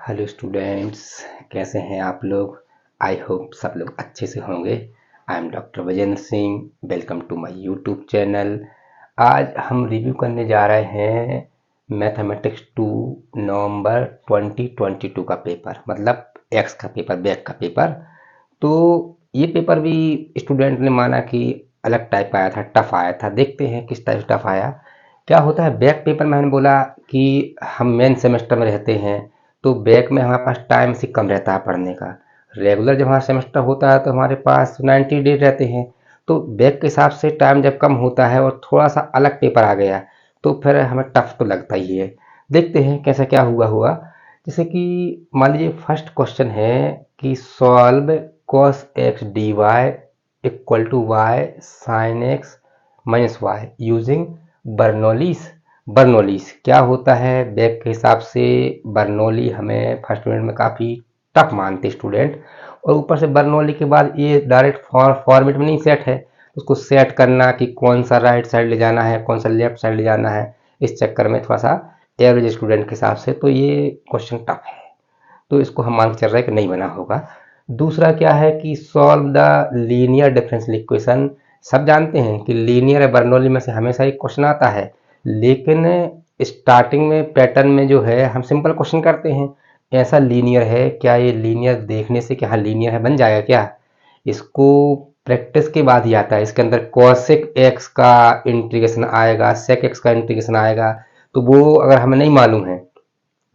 Hello students, कैसे हैं आप लोग। आई होप सब लोग अच्छे से होंगे। I am doctor Vijender Singh. Welcome to my YouTube channel. आज हम रिव्यू करने जा रहे हैं मैथमेटिक्स 2 नवंबर 2022 का पेपर, मतलब एक्स का पेपर, बैक का पेपर। तो ये पेपर भी स्टूडेंट ने माना कि अलग टाइप का आया था, टफ आया था। देखते हैं किस टाइप से टफ आया। क्या होता है बैक पेपर में, मैंने बोला कि हम मेन सेमेस्टर में रहते हैं तो बैक में हमारे पास टाइम से कम रहता है पढ़ने का। रेगुलर जब हमारा सेमेस्टर होता है तो हमारे पास 90 डेज रहते हैं। तो बैक के हिसाब से टाइम जब कम होता है और थोड़ा सा अलग पेपर आ गया तो फिर हमें टफ तो लगता ही है। देखते हैं कैसा क्या हुआ हुआ। जैसे कि मान लीजिए फर्स्ट क्वेश्चन है कि solve cos x dy equal to y sine x minus y using Bernoulli's. Bernoulli's क्या होता है बैक के हिसाब से। बर्नौली हमें फर्स्ट यूनिट में काफ़ी टफ मानते स्टूडेंट, और ऊपर से बर्नौली के बाद ये डायरेक्ट फॉर्मेट में नहीं सेट है। उसको सेट करना कि कौन सा राइट साइड ले जाना है, कौन सा लेफ्ट साइड ले जाना है, इस चक्कर में थोड़ा सा एवरेज स्टूडेंट के हिसाब से तो ये क्वेश्चन टफ है। तो इसको हम मान के चल रहे हैं कि नहीं बना होगा। दूसरा क्या है कि solve the linear differential equation. सब जानते हैं कि लीनियर है, बर्नौली में से हमेशा एक क्वेश्चन आता है, लेकिन स्टार्टिंग में पैटर्न में जो है हम सिंपल क्वेश्चन करते हैं। ऐसा लीनियर है क्या, ये लीनियर देखने से क्या लीनियर है बन जाएगा क्या। इसको प्रैक्टिस के बाद ही आता है। इसके अंदर कॉसेक एक्स का इंटीग्रेशन आएगा, सेक एक्स का इंटीग्रेशन आएगा। तो वो अगर हमें नहीं मालूम है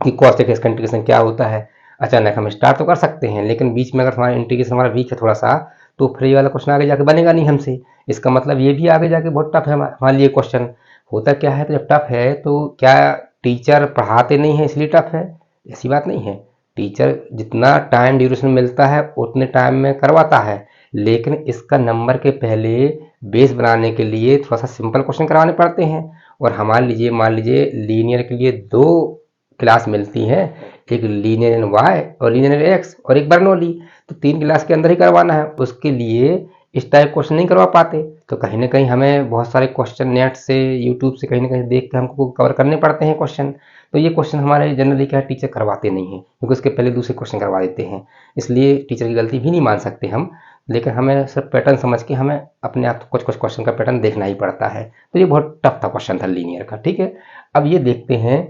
कि कॉसेक एक्स का इंटीग्रेशन क्या होता है, अचानक हम स्टार्ट तो कर सकते हैं, लेकिन बीच में अगर हमारा इंटीग्रेशन हमारा वीक है थोड़ा सा, तो फिर ये वाला क्वेश्चन आगे जाके बनेगा नहीं हमसे। इसका मतलब ये भी आगे जाके बहुत टफ है हमारे लिए क्वेश्चन। होता क्या है, तो जब टफ है तो क्या टीचर पढ़ाते नहीं है इसलिए टफ है? ऐसी बात नहीं है। टीचर जितना टाइम ड्यूरेशन मिलता है उतने टाइम में करवाता है, लेकिन इसका नंबर के पहले बेस बनाने के लिए थोड़ा सा सिंपल क्वेश्चन करवाने पड़ते हैं। और हमारे लीजिए मान लीजिए लीनियर के लिए दो क्लास मिलती हैं, एक लीनियर इन वाई और लीनियर इन एक्स और एक बर्नौली। तो 3 क्लास के अंदर ही करवाना है, उसके लिए इस टाइप क्वेश्चन नहीं करवा पाते। तो कहीं ना कहीं हमें बहुत सारे क्वेश्चन नेट से, यूट्यूब से कहीं ना कहीं देख के हमको कवर करने पड़ते हैं क्वेश्चन। तो ये क्वेश्चन हमारे जनरली क्या टीचर करवाते नहीं हैं, क्योंकि उसके पहले दूसरे क्वेश्चन करवा देते हैं। इसलिए टीचर की गलती भी नहीं मान सकते हम, लेकिन हमें सिर्फ पैटर्न समझ के हमें अपने आप कुछ कुछ क्वेश्चन का पैटर्न देखना ही पड़ता है। तो ये बहुत टफ था क्वेश्चन था लीनियर का। ठीक है, अब ये देखते हैं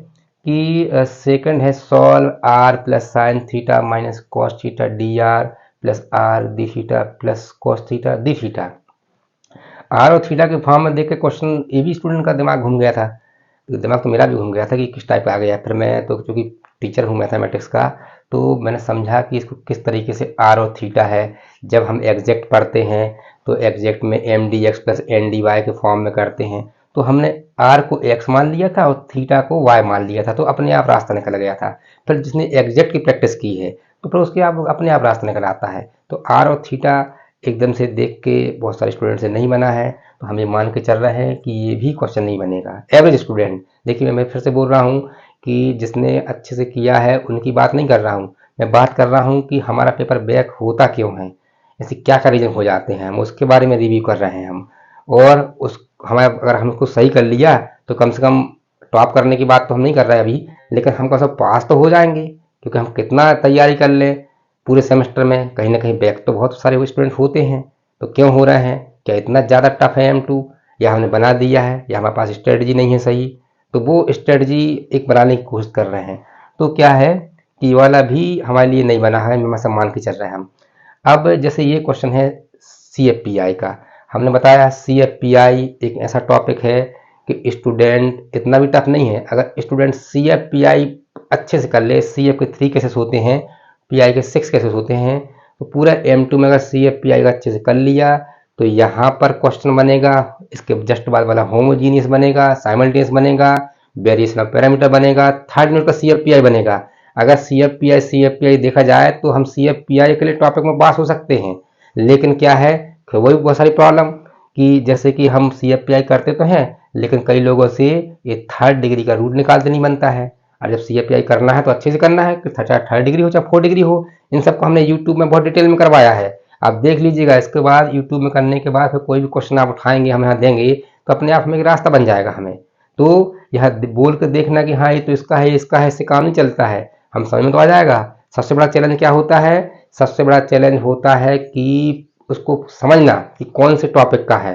कि सेकंड है solve r plus sine theta minus cos theta d r plus r d theta plus cos theta d theta. R और थीटा के फॉर्म में देख के क्वेश्चन ये भी स्टूडेंट का दिमाग घूम गया था। तो दिमाग तो मेरा भी घूम गया था कि किस टाइप का आ गया। फिर मैं तो चूँकि टीचर हूँ मैथमेटिक्स का, तो मैंने समझा कि इसको किस तरीके से आर और थीटा है। जब हम एग्जैक्ट पढ़ते हैं तो एग्जैक्ट में M d x plus N d y के फॉर्म में करते हैं। तो हमने आर को एक्स मान लिया था और थीटा को वाई मान लिया था, तो अपने आप रास्ता निकल गया था। फिर जिसने एग्जैक्ट की प्रैक्टिस की है तो फिर उसके आप अपने आप रास्ता निकल आता है। तो आर और थीटा एकदम से देख के बहुत सारे स्टूडेंट से नहीं बना है, तो हम ये मान के चल रहे हैं कि ये भी क्वेश्चन नहीं बनेगा। एवरेज स्टूडेंट, देखिए मैं फिर से बोल रहा हूँ कि जिसने अच्छे से किया है उनकी बात नहीं कर रहा हूँ, मैं बात कर रहा हूँ कि हमारा पेपर बैक होता क्यों है, ऐसे क्या क्या रीजन हो जाते हैं, हम उसके बारे में रिव्यू कर रहे हैं हम। और उस हमें अगर हम उसको सही कर लिया तो कम से कम टॉप करने की बात तो हम नहीं कर रहे हैं अभी, लेकिन हम कम से कम पास तो हो जाएंगे। क्योंकि हम कितना तैयारी कर लें पूरे सेमेस्टर में, कहीं ना कहीं बैक तो बहुत सारे स्टूडेंट होते हैं। तो क्यों हो रहे हैं, क्या इतना ज़्यादा टफ है M2, या हमने बना दिया है, या हमारे पास स्ट्रेटजी नहीं है सही। तो वो स्ट्रेटजी एक बनाने की कोशिश कर रहे हैं। तो क्या है कि ये वाला भी हमारे लिए नहीं बना है, मैं सब मान के चल रहे हैं हम। अब जैसे ये क्वेश्चन है CFPI का, हमने बताया CFPI एक ऐसा टॉपिक है कि स्टूडेंट इतना भी टफ नहीं है। अगर स्टूडेंट CFPI अच्छे से कर ले, CF के 3 केसेस होते हैं, PI के 6 केसेस होते हैं, तो पूरा M2 में अगर CFPI का अच्छे से कर लिया तो यहाँ पर क्वेश्चन बनेगा, इसके जस्ट बाद वाला होमोजीनियस बनेगा, साइमल्टेनियस बनेगा, वेरिएशन ऑफ पैरामीटर बनेगा, थर्ड यूनिट का CFPI बनेगा। अगर CFPI देखा जाए तो हम CFPI के लिए टॉपिक में पास हो सकते हैं, लेकिन क्या है फिर वही बहुत सारी प्रॉब्लम कि जैसे कि हम CFPI करते तो हैं, लेकिन कई लोगों से ये थर्ड डिग्री का रूट निकालते नहीं बनता है। और जब CFPI करना है तो अच्छे से करना है, कि चाहे थर्ड डिग्री हो चाहे 4 डिग्री हो। इन सबको हमने यूट्यूब में बहुत डिटेल में करवाया है, आप देख लीजिएगा। इसके बाद यूट्यूब में करने के बाद फिर कोई भी क्वेश्चन आप उठाएंगे हम यहाँ देंगे तो अपने आप में एक रास्ता बन जाएगा हमें। तो यह बोल कर देखना कि हाँ ये तो इसका है इसका है, इससे काम नहीं चलता है। हम समझ में तो आ जाएगा। सबसे बड़ा चैलेंज क्या होता है? सबसे बड़ा चैलेंज होता है कि उसको समझना कि कौन से टॉपिक का है,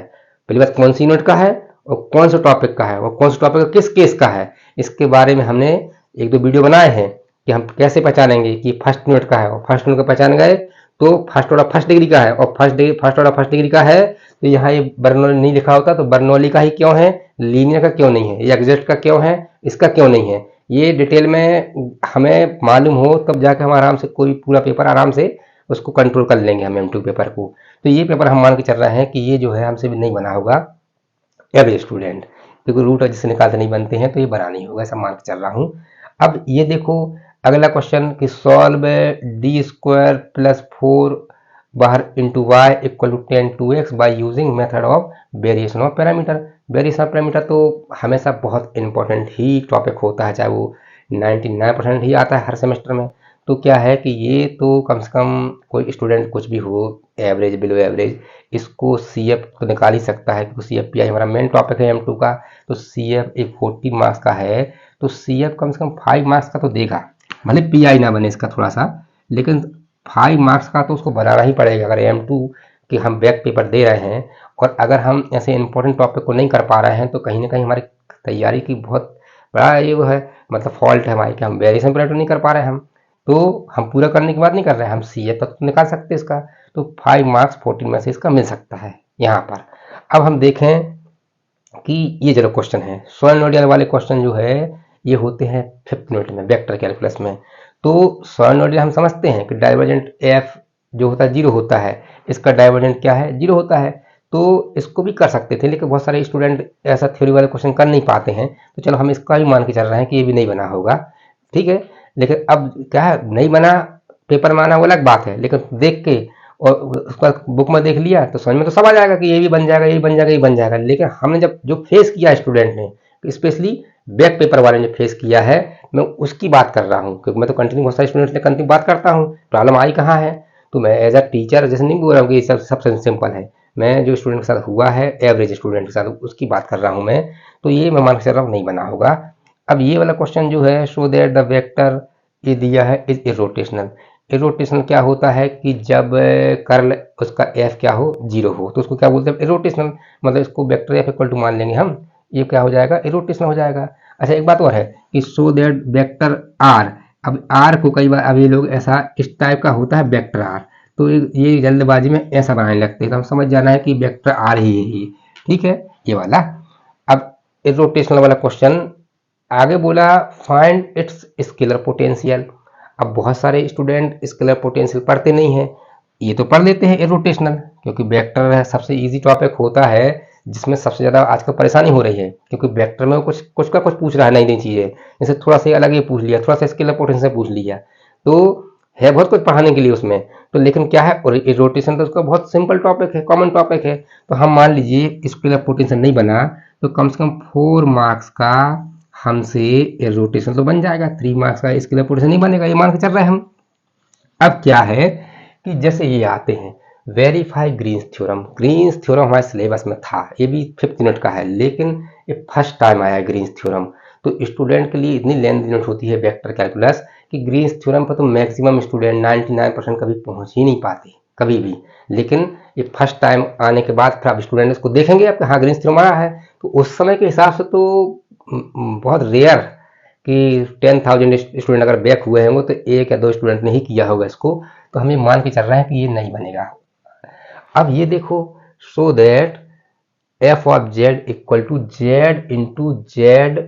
पहली बात कौन सी यूनिट का है और कौन से टॉपिक का है और कौन से टॉपिक किस केस का है। इसके बारे में हमने एक दो वीडियो बनाए हैं कि हम कैसे पहचानेंगे कि फर्स्ट यूनिट का है, और फर्स्ट यूनिट का पहचान गए तो फर्स्ट ऑर्डर फर्स्ट डिग्री का है, और फर्स्ट ऑर्डर फर्स्ट डिग्री का है तो यहाँ ये बर्नौली नहीं लिखा होता, तो बर्नौली का ही क्यों है, लीनियर का क्यों नहीं है, या एग्जैक्ट का क्यों है, इसका क्यों नहीं है, ये डिटेल में हमें मालूम हो तब जाके हम आराम से कोई पूरा पेपर आराम से उसको कंट्रोल कर लेंगे हम M2 पेपर को। तो ये पेपर हम मान के चल रहे हैं कि ये जो है हमसे भी नहीं बना होगा एवरेज स्टूडेंट, क्योंकि रूट जिससे निकालते नहीं बनते हैं तो ये बना नहीं होगा, ऐसा मान के चल रहा हूँ। अब ये देखो अगला क्वेश्चन कि सॉल्व d² + 4 बाहर into y equal to 10 2x by using method of variation of parameter. Variation of parameter तो हमेशा बहुत इंपॉर्टेंट ही टॉपिक होता है, चाहे वो 99% ही आता है हर सेमेस्टर में। तो क्या है कि ये तो कम से कम कोई स्टूडेंट कुछ भी हो, एवरेज बिलो एवरेज, इसको CF तो निकाल ही सकता है, क्योंकि CF हमारा मेन टॉपिक है M2 का। तो CF एक 40 मार्क्स का है, तो CF कम से कम 5 मार्क्स का तो देगा, भले PI ना बने इसका थोड़ा सा, लेकिन 5 मार्क्स का तो उसको बनाना ही पड़ेगा। अगर M2 कि हम बैक पेपर दे रहे हैं और अगर हम ऐसे इंपॉर्टेंट टॉपिक को नहीं कर पा रहे हैं तो कहीं ना कहीं हमारी तैयारी की बहुत बड़ा ये वो है, मतलब फॉल्ट है हमारी कि हम वेरिएशन पैरामीटर नहीं कर पा रहे हैं। तो हम पूरा करने की बात नहीं कर रहे हैं, हम CF तक तो निकाल सकते हैं इसका, तो 5 मार्क्स 14 में से इसका मिल सकता है यहाँ पर। अब हम देखें कि ये चलो क्वेश्चन है सोलेनोइडल वाले क्वेश्चन जो है ये होते हैं 5th यूनिट में वेक्टर कैलकुलस में। तो सोलेनोइडल हम समझते हैं कि डाइवर्जेंट F जो होता है 0 होता है, इसका डाइवर्जेंट क्या है 0 होता है, तो इसको भी कर सकते थे, लेकिन बहुत सारे स्टूडेंट ऐसा थ्योरी वाले क्वेश्चन कर नहीं पाते हैं, तो चलो हम इसका भी मान के चल रहे हैं कि ये भी नहीं बना होगा, ठीक है। लेकिन अब क्या है, नहीं बना पेपर में आना वो अलग बात है, लेकिन देख के और उसका बुक में देख लिया तो समझ में तो सब आ जाएगा कि ये भी बन जाएगा, ये बन जाएगा, ये बन जाएगा। लेकिन हमने जब जो फेस किया स्टूडेंट ने, स्पेशली बैक पेपर वाले ने फेस किया है, मैं उसकी बात कर रहा हूँ, क्योंकि मैं तो कंटिन्यू बहुत सारे स्टूडेंट से कंटिन्यू बात करता हूँ, प्रॉब्लम आई कहाँ है। तो मैं एज अ टीचर जैसे नहीं बोल रहा हूँ कि ये सबसे सिंपल है, मैं जो स्टूडेंट के साथ हुआ है एवरेज स्टूडेंट के साथ उसकी बात कर रहा हूँ मैं। तो ये मैं मान के चल रहा हूँ नहीं बना होगा। अब ये वाला क्वेश्चन जो है शो दैट द वेक्टर ये दिया है इज इरोटेशनल। इरोटेशनल क्या होता है कि जब कर्ल उसका F क्या हो 0 हो तो उसको क्या बोलते हैं इरोटेशनल, मतलब इसको वेक्टर F इक्वल टू मान लेंगे हम, ये क्या हो जाएगा इरोटेशनल हो जाएगा। अच्छा एक बात और है कि सो दैट वेक्टर R, अब R को कई बार अभी लोग ऐसा इस टाइप का होता है वेक्टर R, तो ये जल्दबाजी में ऐसा बनाने लगते हैं, तो हम समझ जाना है कि वेक्टर R ही है ये, ठीक है ये वाला। अब इरोटेशनल वाला क्वेश्चन आगे बोला फाइंड इट्स स्केलर पोटेंशियल। अब बहुत सारे स्टूडेंट स्केलर पोटेंशियल पढ़ते नहीं हैं, ये तो पढ़ लेते हैं इरोटेशनल, क्योंकि वेक्टर है सबसे इजी टॉपिक होता है जिसमें सबसे ज़्यादा आजकल परेशानी हो रही है, क्योंकि वेक्टर में कुछ कुछ का कुछ पूछ रहा है नई नई चीज़ें, जैसे थोड़ा सा अलग ये पूछ लिया, थोड़ा सा स्केलर पोटेंशियल पूछ लिया, तो है बहुत कुछ पढ़ाने के लिए उसमें। तो लेकिन क्या है और इरोटेशन तो उसका बहुत सिंपल टॉपिक है, कॉमन टॉपिक है। तो हम मान लीजिए स्केलर पोटेंशियल नहीं बना तो कम से कम 4 मार्क्स का हमसे रोटेशन तो बन जाएगा, 3 मार्क्स का स्केलर पोटेंशियल नहीं बनेगा, ये मान के चल रहे हैं हम। अब क्या है कि जैसे ये आते हैं verify Green's theorem, Green's theorem हमारे सिलेबस में था, ये भी 5th यूनिट का है, लेकिन ये फर्स्ट टाइम आया है ग्रीन्स थ्योरम। तो स्टूडेंट के लिए इतनी लेंथ यूनिट होती है वेक्टर कैलकुलस कि ग्रीन्स थ्योरम पर तो मैक्सिमम स्टूडेंट 99% कभी पहुंच ही नहीं पाते कभी भी, लेकिन ये फर्स्ट टाइम आने के बाद फिर आप स्टूडेंट इसको देखेंगे आप हाँ ग्रीन्स थ्योरम आ रहा है, तो उस समय के हिसाब से तो बहुत रेयर कि 10,000 स्टूडेंट अगर बैक हुए होंगे तो 1 या 2 स्टूडेंट ने ही किया होगा इसको, तो हम ये मान के चल रहे हैं कि ये नहीं बनेगा। अब ये देखो so that f of z equal to z into z,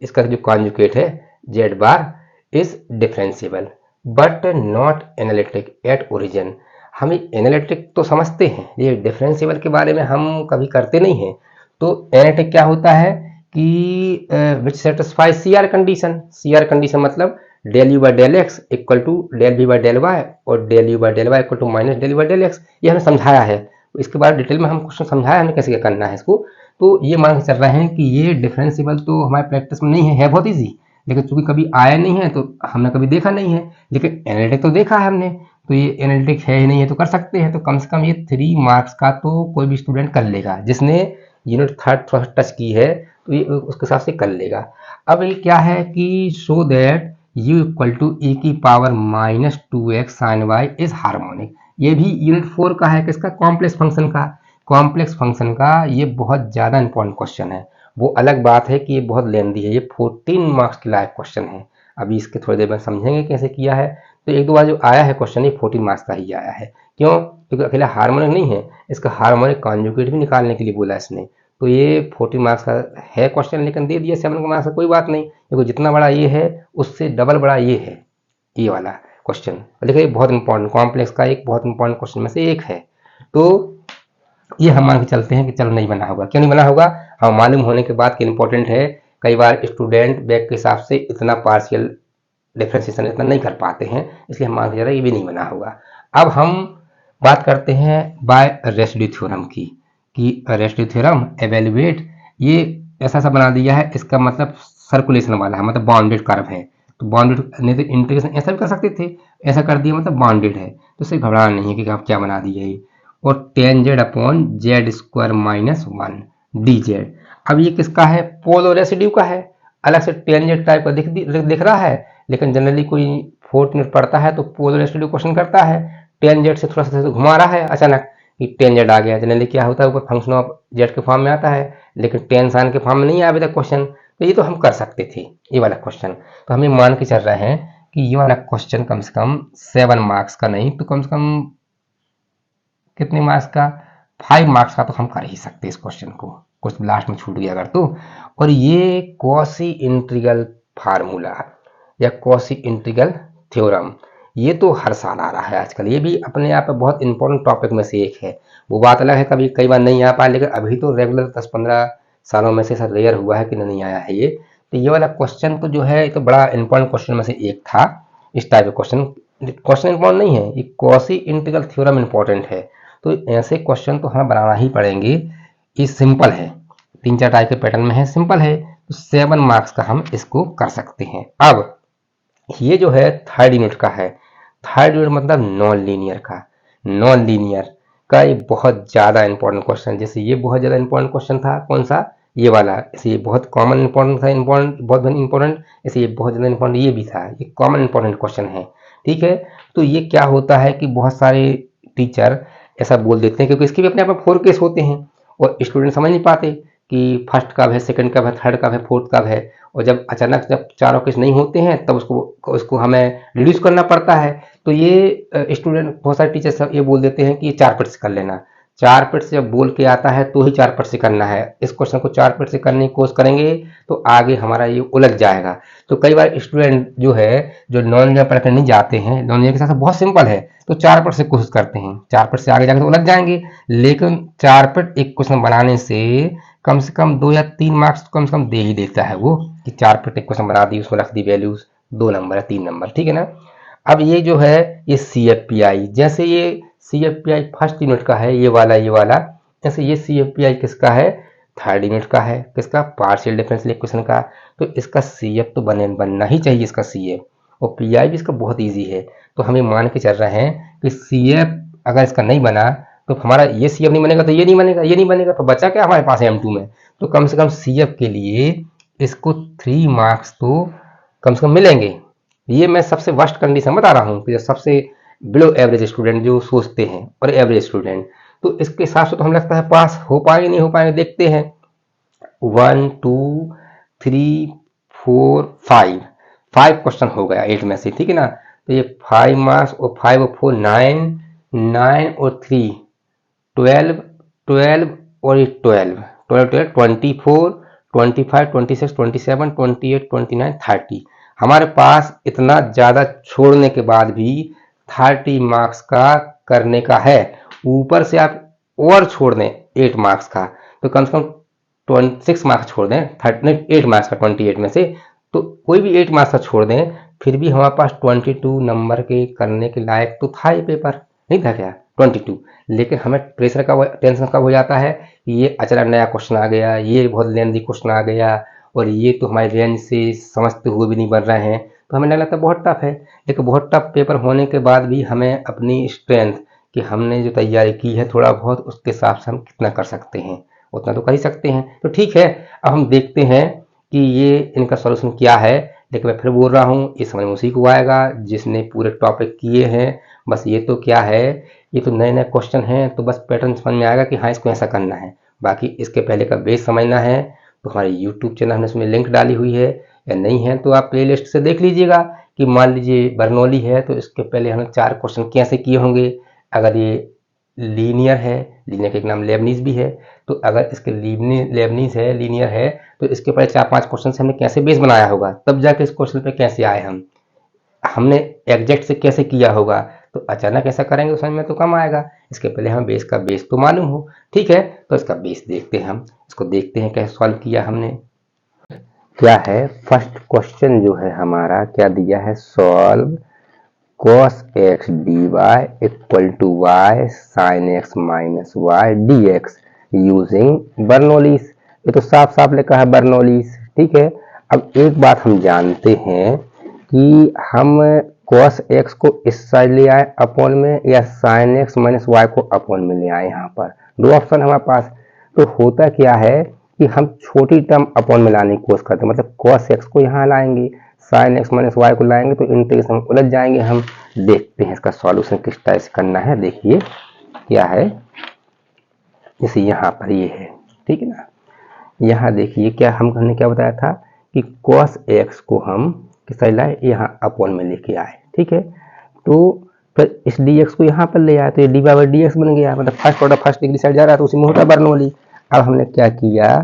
इसका जो कॉन्जुगेट है z bar is differentiable but not analytic at origin. हम एनालिटिक तो समझते हैं, ये डिफरेंशिएबल के बारे में हम कभी करते नहीं हैं। तो एनालिटिक क्या होता है कि which satisfy CR condition, CR condition मतलब del u by del x equal to del b by del y और del u by del y equal to minus del by del x, ये हमने समझाया है, इसके बाद डिटेल में हम क्वेश्चन समझाया हमने कैसे क्या करना है इसको। तो ये मान के चल रहे हैं कि ये डिफरेंशिएबल तो हमारे प्रैक्टिस में नहीं है बहुत ईजी, लेकिन चूंकि कभी आया नहीं है तो हमने कभी देखा नहीं है, लेकिन एनालिटिक तो देखा है हमने, तो ये एनालिटिक है ही नहीं है तो कर सकते हैं। तो कम से कम ये 3 मार्क्स का तो कोई भी स्टूडेंट कर लेगा जिसने यूनिट 3rd टच की है, तो ये उसके हिसाब से कर लेगा। अब ये क्या है कि show that u equal to e की power minus 2x sine y is harmonic. ये भी यूनिट 4 का है, किसका, कॉम्प्लेक्स फंक्शन का। कॉम्प्लेक्स फंक्शन का ये बहुत ज़्यादा इंपॉर्टेंट क्वेश्चन है। वो अलग बात है कि ये बहुत लेंदी है, ये 14 मार्क्स की लाइव क्वेश्चन है। अभी इसके थोड़ी देर में समझेंगे कैसे किया है। तो एक दो बार जो आया है क्वेश्चन, ये 14 मार्क्स का ही आया है। क्यों? क्योंकि अकेला हार्मोनिक नहीं है, इसका हार्मोनिक कॉन्जुगेट भी निकालने के लिए बोला इसने। तो ये 14 मार्क्स का है क्वेश्चन, लेकिन दे दिया 7 मार्क्स का, कोई बात नहीं, क्योंकि जितना बड़ा ये है उससे डबल बड़ा ये है, ये वाला क्वेश्चन। देखिए बहुत इंपॉर्टेंट, कॉम्प्लेक्स का एक बहुत इंपॉर्टेंट क्वेश्चन में से एक है। तो ये हम मान के चलते हैं कि चलो नहीं बना होगा। क्यों नहीं बना होगा? हाँ, मालूम होने के बाद कि इंपॉर्टेंट है। कई बार स्टूडेंट बैक के हिसाब से इतना पार्शियल डिफ्रेंसिएशन इतना नहीं कर पाते हैं, इसलिए हम मान के चल रहे हैं ये भी नहीं बना होगा। अब हम बात करते हैं बाय रेसिड्यू थ्योरम की, कि रेसिड्यू थ्योरम एवेल्युएट, ये ऐसा सा बना दिया है, इसका मतलब सर्कुलेशन वाला है, मतलब बाउंडेड कर्व है। तो बाउंडेड नहीं तो इंटीग्रेशन ऐसा भी कर सकते थे, ऐसा कर दिया मतलब बाउंडेड है, तो इससे घबराना नहीं है कि आप क्या बना दिए ये। और ten Z upon Z square minus 1 D Z. अब ये किसका है? पोलर रेसिड्यू का है। अलग से टेन जेड टाइप का दिख रहा है, लेकिन जनरली कोई 4th यूनिट पढ़ता है तो पोलर रेसिड्यू क्वेश्चन करता है। टेन जेड से थोड़ा सा घुमा रहा है अचानक कि टेन जेड आ गया। जनरली क्या होता है, ऊपर फंक्शन ऑफ जेड के फॉर्म में आता है, लेकिन टेन साइन के फॉर्म में नहीं आया अभी तक क्वेश्चन। तो ये तो हम कर सकते थे ये वाला क्वेश्चन। तो हमें मान के चल रहे हैं कि ये वाला क्वेश्चन कम से कम 7 मार्क्स का नहीं तो कम से कम कितने मार्क्स का, 5 मार्क्स का तो हम कर ही सकते इस क्वेश्चन को, कुछ लास्ट में छूट गया अगर तो। और ये कॉसी इंटीग्रल फार्मूला या कॉसी इंटीग्रल थ्योरम, ये तो हर साल आ रहा है आजकल। ये भी अपने आप में बहुत इंपॉर्टेंट टॉपिक में से एक है। वो बात अलग है कभी कई बार नहीं आ पाया, लेकिन अभी तो रेगुलर 10-15 सालों में से ऐसा रेयर हुआ है कि नहीं आया है ये। तो ये वाला क्वेश्चन तो जो है ये तो बड़ा इंपॉर्टेंट क्वेश्चन में से एक था। इस टाइप का क्वेश्चन इंपॉर्टेंट नहीं है, ये कॉसी इंटीग्रल थ्योरम इंपॉर्टेंट है। तो ऐसे क्वेश्चन तो हमें बनाना ही पड़ेंगे। ये सिंपल है, 3-4 टाइप के पैटर्न में है, सिंपल है, तो 7 मार्क्स का हम इसको कर सकते हैं। अब ये जो है 3rd यूनिट का है। 3rd यूनिट मतलब नॉन लीनियर का। नॉन लीनियर का ये बहुत ज़्यादा इंपॉर्टेंट क्वेश्चन, जैसे ये बहुत ज़्यादा इंपॉर्टेंट क्वेश्चन था, कौन सा, ये वाला, इसे ये बहुत कॉमन इंपॉर्टेंट था, बहुत इंपॉर्टेंट, इसे ये बहुत ज़्यादा इंपॉर्टेंट ये भी था, ये कॉमन इंपॉर्टेंट क्वेश्चन है। ठीक है, तो ये क्या होता है कि बहुत सारे टीचर ऐसा बोल देते हैं, क्योंकि इसके भी अपने आप में 4 केस होते हैं और स्टूडेंट समझ नहीं पाते कि फर्स्ट कब है, सेकंड कब है, थर्ड कब है, फोर्थ कब है। और जब अचानक जब चारों केस नहीं होते हैं तब उसको हमें रिड्यूस करना पड़ता है। तो ये स्टूडेंट, बहुत सारे टीचर सब ये बोल देते हैं कि ये 4 पट से कर लेना। 4 पट से जब बोल के आता है तो ही 4 पट से करना है। इस क्वेश्चन को 4 पट से करने की कोशिश करेंगे तो आगे हमारा ये उलझ जाएगा। तो कई बार स्टूडेंट जो है, जो नॉन लीनियर पढ़ कर नहीं जाते हैं, नॉन लीनियर के साथ बहुत सिंपल है, तो 4 पट से कोशिश करते हैं, 4 पट से आगे जाकर तो उलझ जाएंगे। लेकिन 4 पट एक क्वेश्चन बनाने से कम से कम 2 या 3 मार्क्स कम से कम दे ही देता है वो, कि 4 पट एक क्वेश्चन बना दी, उसमें रख दी वैल्यूज 2 नंबर या 3 नंबर, ठीक है ना। अब ये जो है ये CFPI, जैसे ये CFPI फर्स्ट यूनिट का है, ये वाला जैसे ये CFPI किसका है, 3rd यूनिट का है, किसका, पार्शियल डिफरेंशियल इक्वेशन का। तो इसका CF तो बनना ही चाहिए इसका CF, और PI भी इसका बहुत ईजी है। तो हमें मान के चल रहे हैं कि CF अगर इसका नहीं बना तो हमारा ये CF नहीं बनेगा, तो ये नहीं बनेगा, ये नहीं बनेगा, तो बचा क्या हमारे पास M2 में। तो कम से कम CF के लिए इसको 3 मार्क्स तो कम से कम मिलेंगे। ये मैं सबसे वर्स्ट कंडीशन बता रहा हूँ कि जो सबसे बिलो एवरेज स्टूडेंट जो सोचते हैं और एवरेज स्टूडेंट, तो इसके हिसाब से तो हमें लगता है पास हो पाएंगे नहीं हो पाएंगे, देखते हैं। 1 2 3 4 5 क्वेश्चन हो गया 8 में से, ठीक है ना। तो ये 5 मार्क्स और 5 और 4 9, 9 और 3 12, 12 और ये 12, 12 24 25 26 27 28 29 30। हमारे पास इतना ज़्यादा छोड़ने के बाद भी 30 मार्क्स का करने का है। ऊपर से आप और छोड़ दें 8 मार्क्स का, तो कम से कम 26 मार्क्स छोड़ दें, 8 मार्क्स का 28 में से, तो कोई भी 8 मार्क्स का छोड़ दें, फिर भी हमारे पास 22 नंबर के करने के लायक तो था ये पेपर, नहीं था क्या 22। लेकिन हमें प्रेशर का टेंशन कब हो जाता है कि ये अचानक नया क्वेश्चन आ गया, ये बहुत लेंथी क्वेश्चन आ गया, और ये तो हमारे रेंज से समझते हुए भी नहीं बन रहे हैं, तो हमें लग रहा था बहुत टफ है। लेकिन बहुत टफ पेपर होने के बाद भी हमें अपनी स्ट्रेंथ कि हमने जो तैयारी की है थोड़ा बहुत, उसके हिसाब से हम कितना कर सकते हैं उतना तो कर ही सकते हैं। तो ठीक है, अब हम देखते हैं कि ये इनका सॉल्यूशन क्या है। लेकिन मैं फिर बोल रहा हूँ, ये समझ में उसी को आएगा जिसने पूरे टॉपिक किए हैं। बस ये तो क्या है, ये तो नए नए क्वेश्चन हैं, तो बस पैटर्न समझ में आएगा कि हाँ इसको ऐसा करना है। बाकी इसके पहले का बेस समझना है तो हमारे यूट्यूब चैनल हमने उसमें लिंक डाली हुई है, या नहीं है तो आप प्लेलिस्ट से देख लीजिएगा कि मान लीजिए बर्नौली है तो इसके पहले हमने 4 क्वेश्चन कैसे किए होंगे। अगर ये लीनियर है, लीनियर का एक नाम लेबनीज भी है, तो अगर इसके लेबनीज है, लीनियर है, तो इसके पहले 4-5 क्वेश्चन से हमने कैसे बेस बनाया होगा, तब जाके इस क्वेश्चन पे कैसे आए हमने एग्जैक्ट से कैसे किया होगा। तो अचानक ऐसा करेंगे तो समझ में तो कम आएगा। इसके पहले हमें बेस का बेस तो मालूम हो, ठीक है। तो इसका बेस देखते हैं, हम इसको देखते हैं कैसे सॉल्व किया हमने। क्या है, फर्स्ट क्वेश्चन जो है हमारा क्या दिया है, solve cos x dy equal to y sin x minus y dx using Bernoulli's. ये तो साफ साफ लिखा है बर्नौलीज, ठीक है। अब एक बात हम जानते हैं कि हम cos x को इस साइड ले आए अपॉन में, या sin x माइनस y को अपॉन में ले आए। यहाँ पर दो ऑप्शन हमारे पास। तो होता क्या है कि हम छोटी टर्म अपॉन में लाने की कोशिश करते हैं, मतलब cos x को यहाँ लाएंगे, sin x माइनस y को लाएंगे, तो इंटीग्रेशन में उलझ जाएंगे हम। देखते हैं इसका सॉल्यूशन किस टाइप से करना है। देखिए क्या है, जैसे यहाँ पर ये है, ठीक है ना। यहाँ देखिए क्या हमने क्या बताया था कि cos x को हम किस साइड लाए, यहाँ अपॉन में लेके आए, ठीक है। तो फिर इस dx को यहाँ पर ले आए तो ये dy बाई dx बन गया, मतलब first order first degree side जा रहा है तो उसी में होता है बर्नौली। अब हमने क्या किया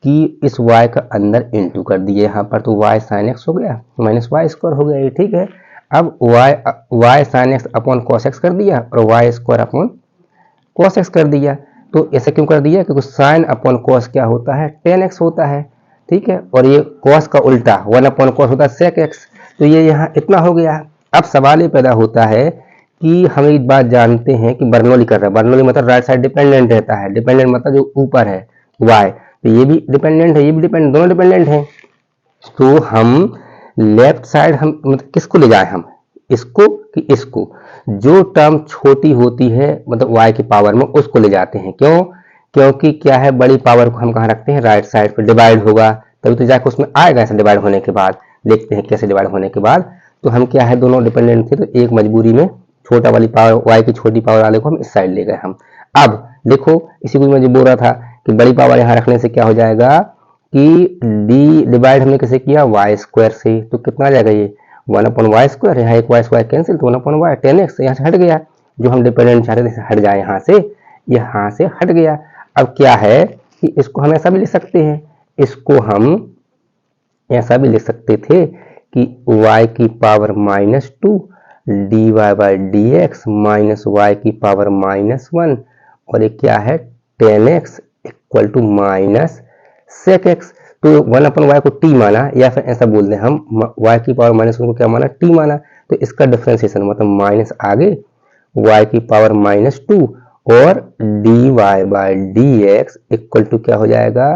कि इस y का अंदर इंटू कर दिए यहाँ पर, तो y sin x हो गया माइनस y स्क्वायर हो गया, ये ठीक है। अब y sin x upon cos x कर दिया और y square upon cos x कर दिया। तो ऐसा क्यों कर दिया, क्योंकि sin अपॉन cos क्या होता है, tan x होता है, ठीक है। और ये cos का उल्टा 1 अपॉन cos होता है sec x, तो ये यहाँ इतना हो गया। अब सवाल ये पैदा होता है कि हम एक बात जानते हैं कि बर्नौली कर रहा है, बर्नौली मतलब राइट साइड डिपेंडेंट रहता है, डिपेंडेंट मतलब जो ऊपर है y, तो ये भी डिपेंडेंट है, ये भी डिपेंडेंट, दोनों डिपेंडेंट हैं। तो हम लेफ्ट साइड हम मतलब किसको ले जाए, हम इसको कि इसको, जो टर्म छोटी होती है मतलब y की पावर में उसको ले जाते हैं। क्यों, क्योंकि क्या है, बड़ी पावर को हम कहाँ रखते हैं, राइट साइड पर डिवाइड होगा तभी तो जाकर उसमें आएगा। ऐसा डिवाइड होने के बाद देखते हैं कैसे डिवाइड होने के बाद। तो हम क्या है, दोनों डिपेंडेंट थे तो एक मजबूरी में छोटा वाली पावर y की छोटी पावर वाले को हम इस साइड ले गए हम। अब देखो इसी को मैं जो बोल रहा था कि बड़ी पावर यहाँ रखने से क्या हो जाएगा कि d डिवाइड हमने कैसे किया, y स्क्वायर से, तो कितना आ जाएगा ये 1 अपॉन वाई स्क्वायर, यहाँ एक वाई स्क्वायर कैंसिल, तो 1 अपॉन वाई tan x यहाँ से हट गया, जो हम डिपेंडेंट चाहते थे हट जाए यहाँ से हट गया। अब क्या है कि इसको हम ऐसा भी लिख सकते हैं, इसको हम ऐसा भी लिख सकते थे कि y की power -2 dy by d x minus y की पावर -1, और ये क्या है tan x equal to minus sec x. तो 1 अपन वाई को t माना, या फिर ऐसा बोल दें हम y की पावर -1 को क्या माना, t माना, तो इसका डिफरेंशिएशन मतलब माइनस आगे y की पावर -2 और dy by d x equal to क्या हो जाएगा,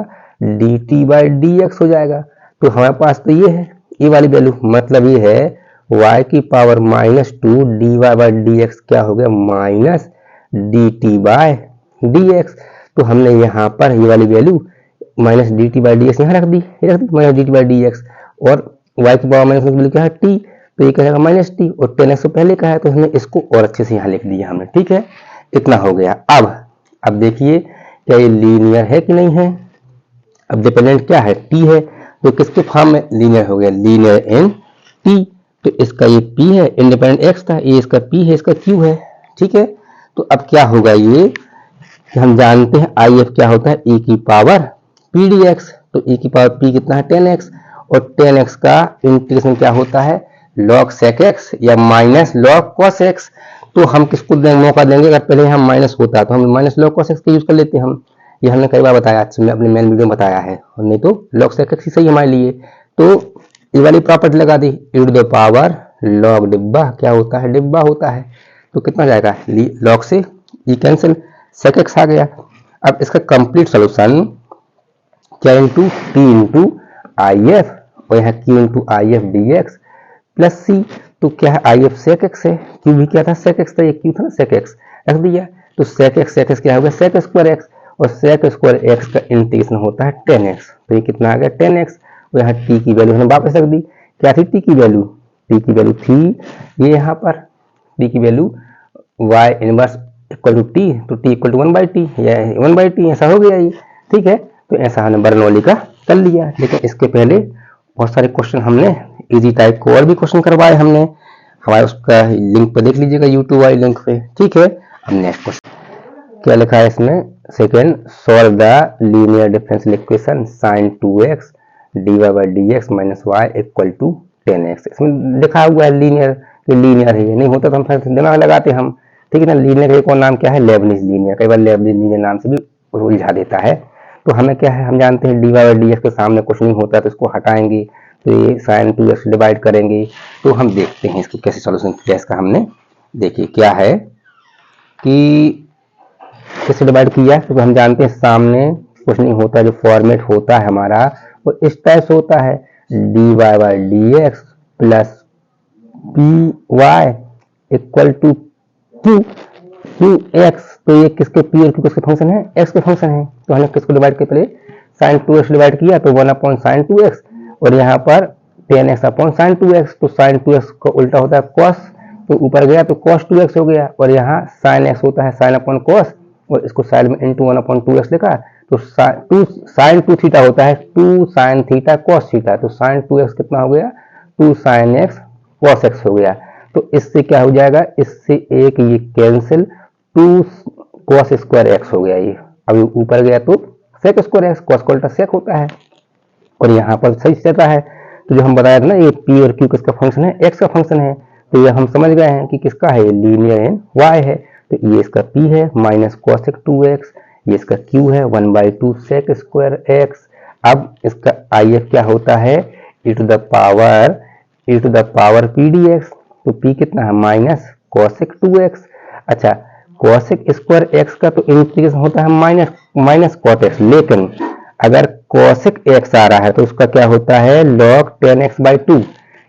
dt बाई डी एक्स हो जाएगा। तो हमारे पास तो ये है, ये वाली वैल्यू, मतलब ये है y की power -2 dy by d x क्या हो गया, minus dt by d x. तो हमने यहाँ पर ये वाली value minus d t by d x यहाँ रख दी minus d t by d x, और y की पावर माइनस वैल्यू क्या है t, तो ये कहेगा माइनस टी, और tan x तो पहले का है तो हमने इसको और अच्छे से यहाँ लिख दिया हमने, ठीक है। इतना हो गया। अब देखिए क्या ये लीनियर है कि नहीं है। अब डिपेंडेंट क्या है, t है, तो किसके फॉर्म में लीनियर हो गया, लीनियर इन t। तो इसका ये p है, इंडिपेंडेंट x था, ये इसका p है, इसका q है, ठीक है। तो अब क्या होगा ये कि हम जानते हैं आई एफ क्या होता है, e की पावर पी डी एक्स, तो e की पावर p कितना है tan x, और tan x का इंटीग्रेशन क्या होता है log sec x या माइनस log cos x। तो हम किसको मौका देंगे, अगर पहले हम माइनस होता तो हम माइनस log cos x का यूज कर लेते हम, ये हमने कई बार बताया, अच्छा मैं अपने मेन वीडियो में बताया है, और नहीं तो log sec x ही सही हमारे लिए। तो ये वाली प्रॉपर्टी लगा दी, e to the power log डिब्बा क्या होता है, डिब्बा होता है, तो कितना जाएगा log से ये कैंसिल, sec x आ गया। अब इसका कंप्लीट सोल्यूशन क्या, into t into I F, और यहाँ Q into I F d x plus c, तो क्या है आई एफ सेक एक्स है, क्यू भी क्या था सेक एक्स था, ये क्यू था ना सेक एक्स रख दिया, तो सेक एक्स क्या हो गया सेक स्क्वायर एक्स, और सेक स्क्वायर एक्स का इंटीग्रेशन होता है tan x, तो ये कितना आ गया tan x, और यहाँ t की वैल्यू हमने वापस रख दी, क्या थी टी की वैल्यू थी ये यहाँ पर टी की value y inverse equal to t, तो टी इक्वल टू 1/t या 1/t ऐसा हो गया ये। ठीक है, तो ऐसा हमने बर्नौली का कर लिया। लेकिन इसके पहले बहुत सारे क्वेश्चन हमने इजी टाइप को और भी क्वेश्चन करवाए हमने, हमारे उसका लिंक पे देख लीजिएगा यूट्यूब वाले लिंक पे। ठीक है, अब नेक्स्ट क्वेश्चन क्या लिखा है इसमें, second, solve the linear differential equation sin 2x dy/dx - y = 10x। इसमें लिखा हुआ है लीनियर, लीनियर है, नहीं होता तो हम फिर दिमाग लगाते हम। ठीक है ना, लीनियर का एक और नाम क्या है, लेबनिज लीनियर। कई बार लेबनिज लीनियर नाम से भी उलझा देता है। तो हमें क्या है, हम जानते हैं dy/dx के सामने कुछ नहीं होता तो इसको हटाएंगे, तो ये sin 2x डिवाइड करेंगे। तो हम देखते हैं इसको कैसे सॉल्यूशन किया इसका हमने। देखिए क्या है कि किससे डिवाइड किया, क्योंकि हम जानते हैं सामने कुछ नहीं होता, जो फॉर्मेट होता है हमारा वो इस टाइप से होता है, dy/dx plus by equal to 2x। तो ये किसके पी और क्यू किसके फंक्शन है, x के फंक्शन है। तो हमने किसको डिवाइड किया, पहले sin 2x डिवाइड किया तो 1/sin 2x, और यहाँ पर 10x/sin 2x। तो sin 2x का उल्टा होता है cos, तो ऊपर गया तो cos 2x हो गया, और यहाँ sin x होता है sin/cos, और इसको साइड में इंटू 1/2x लिखा, तो 2 sin 2 थीटा होता है 2 sin थीटा cos थीटा। तो sin 2x कितना हो गया, 2 sin x cos x हो गया। तो इससे क्या हो जाएगा, इससे एक ये कैंसिल, 2 cos स्क्वायर x हो गया ये। अभी ऊपर गया तो sec स्क्वायर x, cos का उल्टा sec होता है, और यहाँ पर सही रहता है। तो जो हम बताया था ना, ये p और q किसका फंक्शन है, x का फंक्शन है। तो ये हम समझ गए हैं कि किसका है, लीनियर इन y है। तो ये इसका p है माइनस cosec 2x, ये इसका q है 1/2 sec स्क्वायर x। अब इसका if क्या होता है, e to the power p dx। तो p कितना है, माइनस cosec 2x। अच्छा, cosec स्क्वायर x का तो इंटीग्रेशन होता है माइनस cot x, लेकिन अगर cosec x आ रहा है तो उसका क्या होता है, log 10x/2।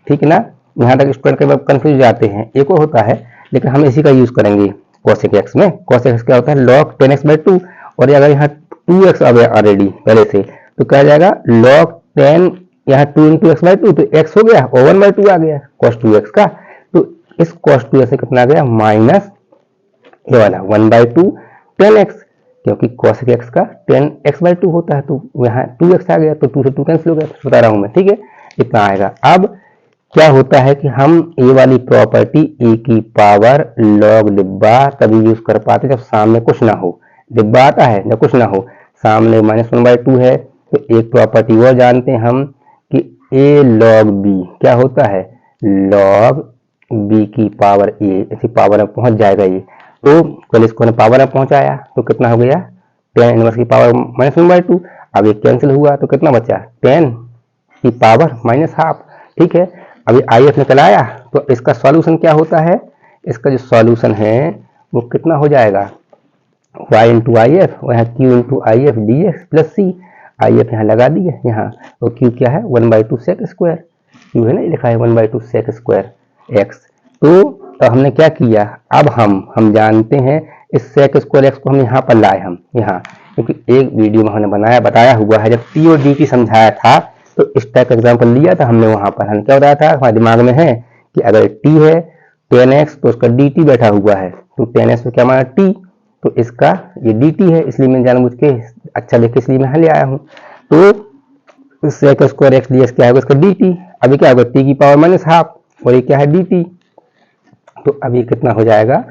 ठीक है ना, यहाँ तक स्टूडेंट कई बार कंफ्यूज जाते हैं, एक और होता है लेकिन हम इसी का यूज करेंगे cosec x में। cosec x क्या होता है, log 10x/2, और अगर यहाँ 2x आ गया ऑलरेडी पहले से, तो क्या जाएगा log 10, यहाँ 2 × x/2, तो x हो गया और 1/2 आ गया cos 2x का। तो इस cos 2x से कितना आ गया, माइनस ये वाला 1/2 10x, क्योंकि cosec x का 10x/2 होता है, तो यहाँ 2x आ गया, तो 2 से 2 कैंसिल हो गया, तो बता रहा हूँ मैं। ठीक है, इतना आएगा। अब क्या होता है कि हम ये वाली प्रॉपर्टी e की पावर log डिब्बा तभी यूज कर पाते जब सामने कुछ ना हो। डिब्बा आता है जब कुछ ना हो, सामने -1/2 है, तो एक प्रॉपर्टी वो जानते हैं हम कि a log b क्या होता है, log b की पावर a, इसी पावर में पहुंच जाएगा ये। तो पहले इसको पावर में पहुंचाया तो कितना हो गया, 10 इनवर्स की पावर -1/2। अब ये कैंसिल हुआ तो कितना बचा, 10 की पावर -12। ठीक है, अभी IF निकल आया, तो इसका सॉल्यूशन क्या होता है, इसका जो सॉल्यूशन है वो कितना हो जाएगा, y × IF और यहाँ q × IF dx plus c। IF यहाँ लगा दिए यहाँ, और q क्या है 1/2 sec स्क्वायर, q है ना लिखा है 1/2 sec स्क्वायर x। तो हमने क्या किया, अब हम जानते हैं इस sec स्क्वायर x को हम यहाँ पर लाए, हम यहाँ, क्योंकि एक वीडियो में हमने बताया हुआ है, जब t और dt समझाया था तो इस टाइप का एग्जाम्पल लिया था हमने। वहां पर हमने क्या बताया था, हमारे दिमाग में है कि अगर t है 10x तो उसका dt बैठा हुआ है, तो 10x तो क्या माना t, तो इसका ये dt है, इसलिए मैं जानबूझ के अच्छा लिख के इसलिए मैं ले आया हूँ। तो sec स्क्वायर x dx क्या होगा, इसका dt। अभी क्या होगा, t की पावर -12, और ये क्या है dt। तो अभी कितना हो जाएगा,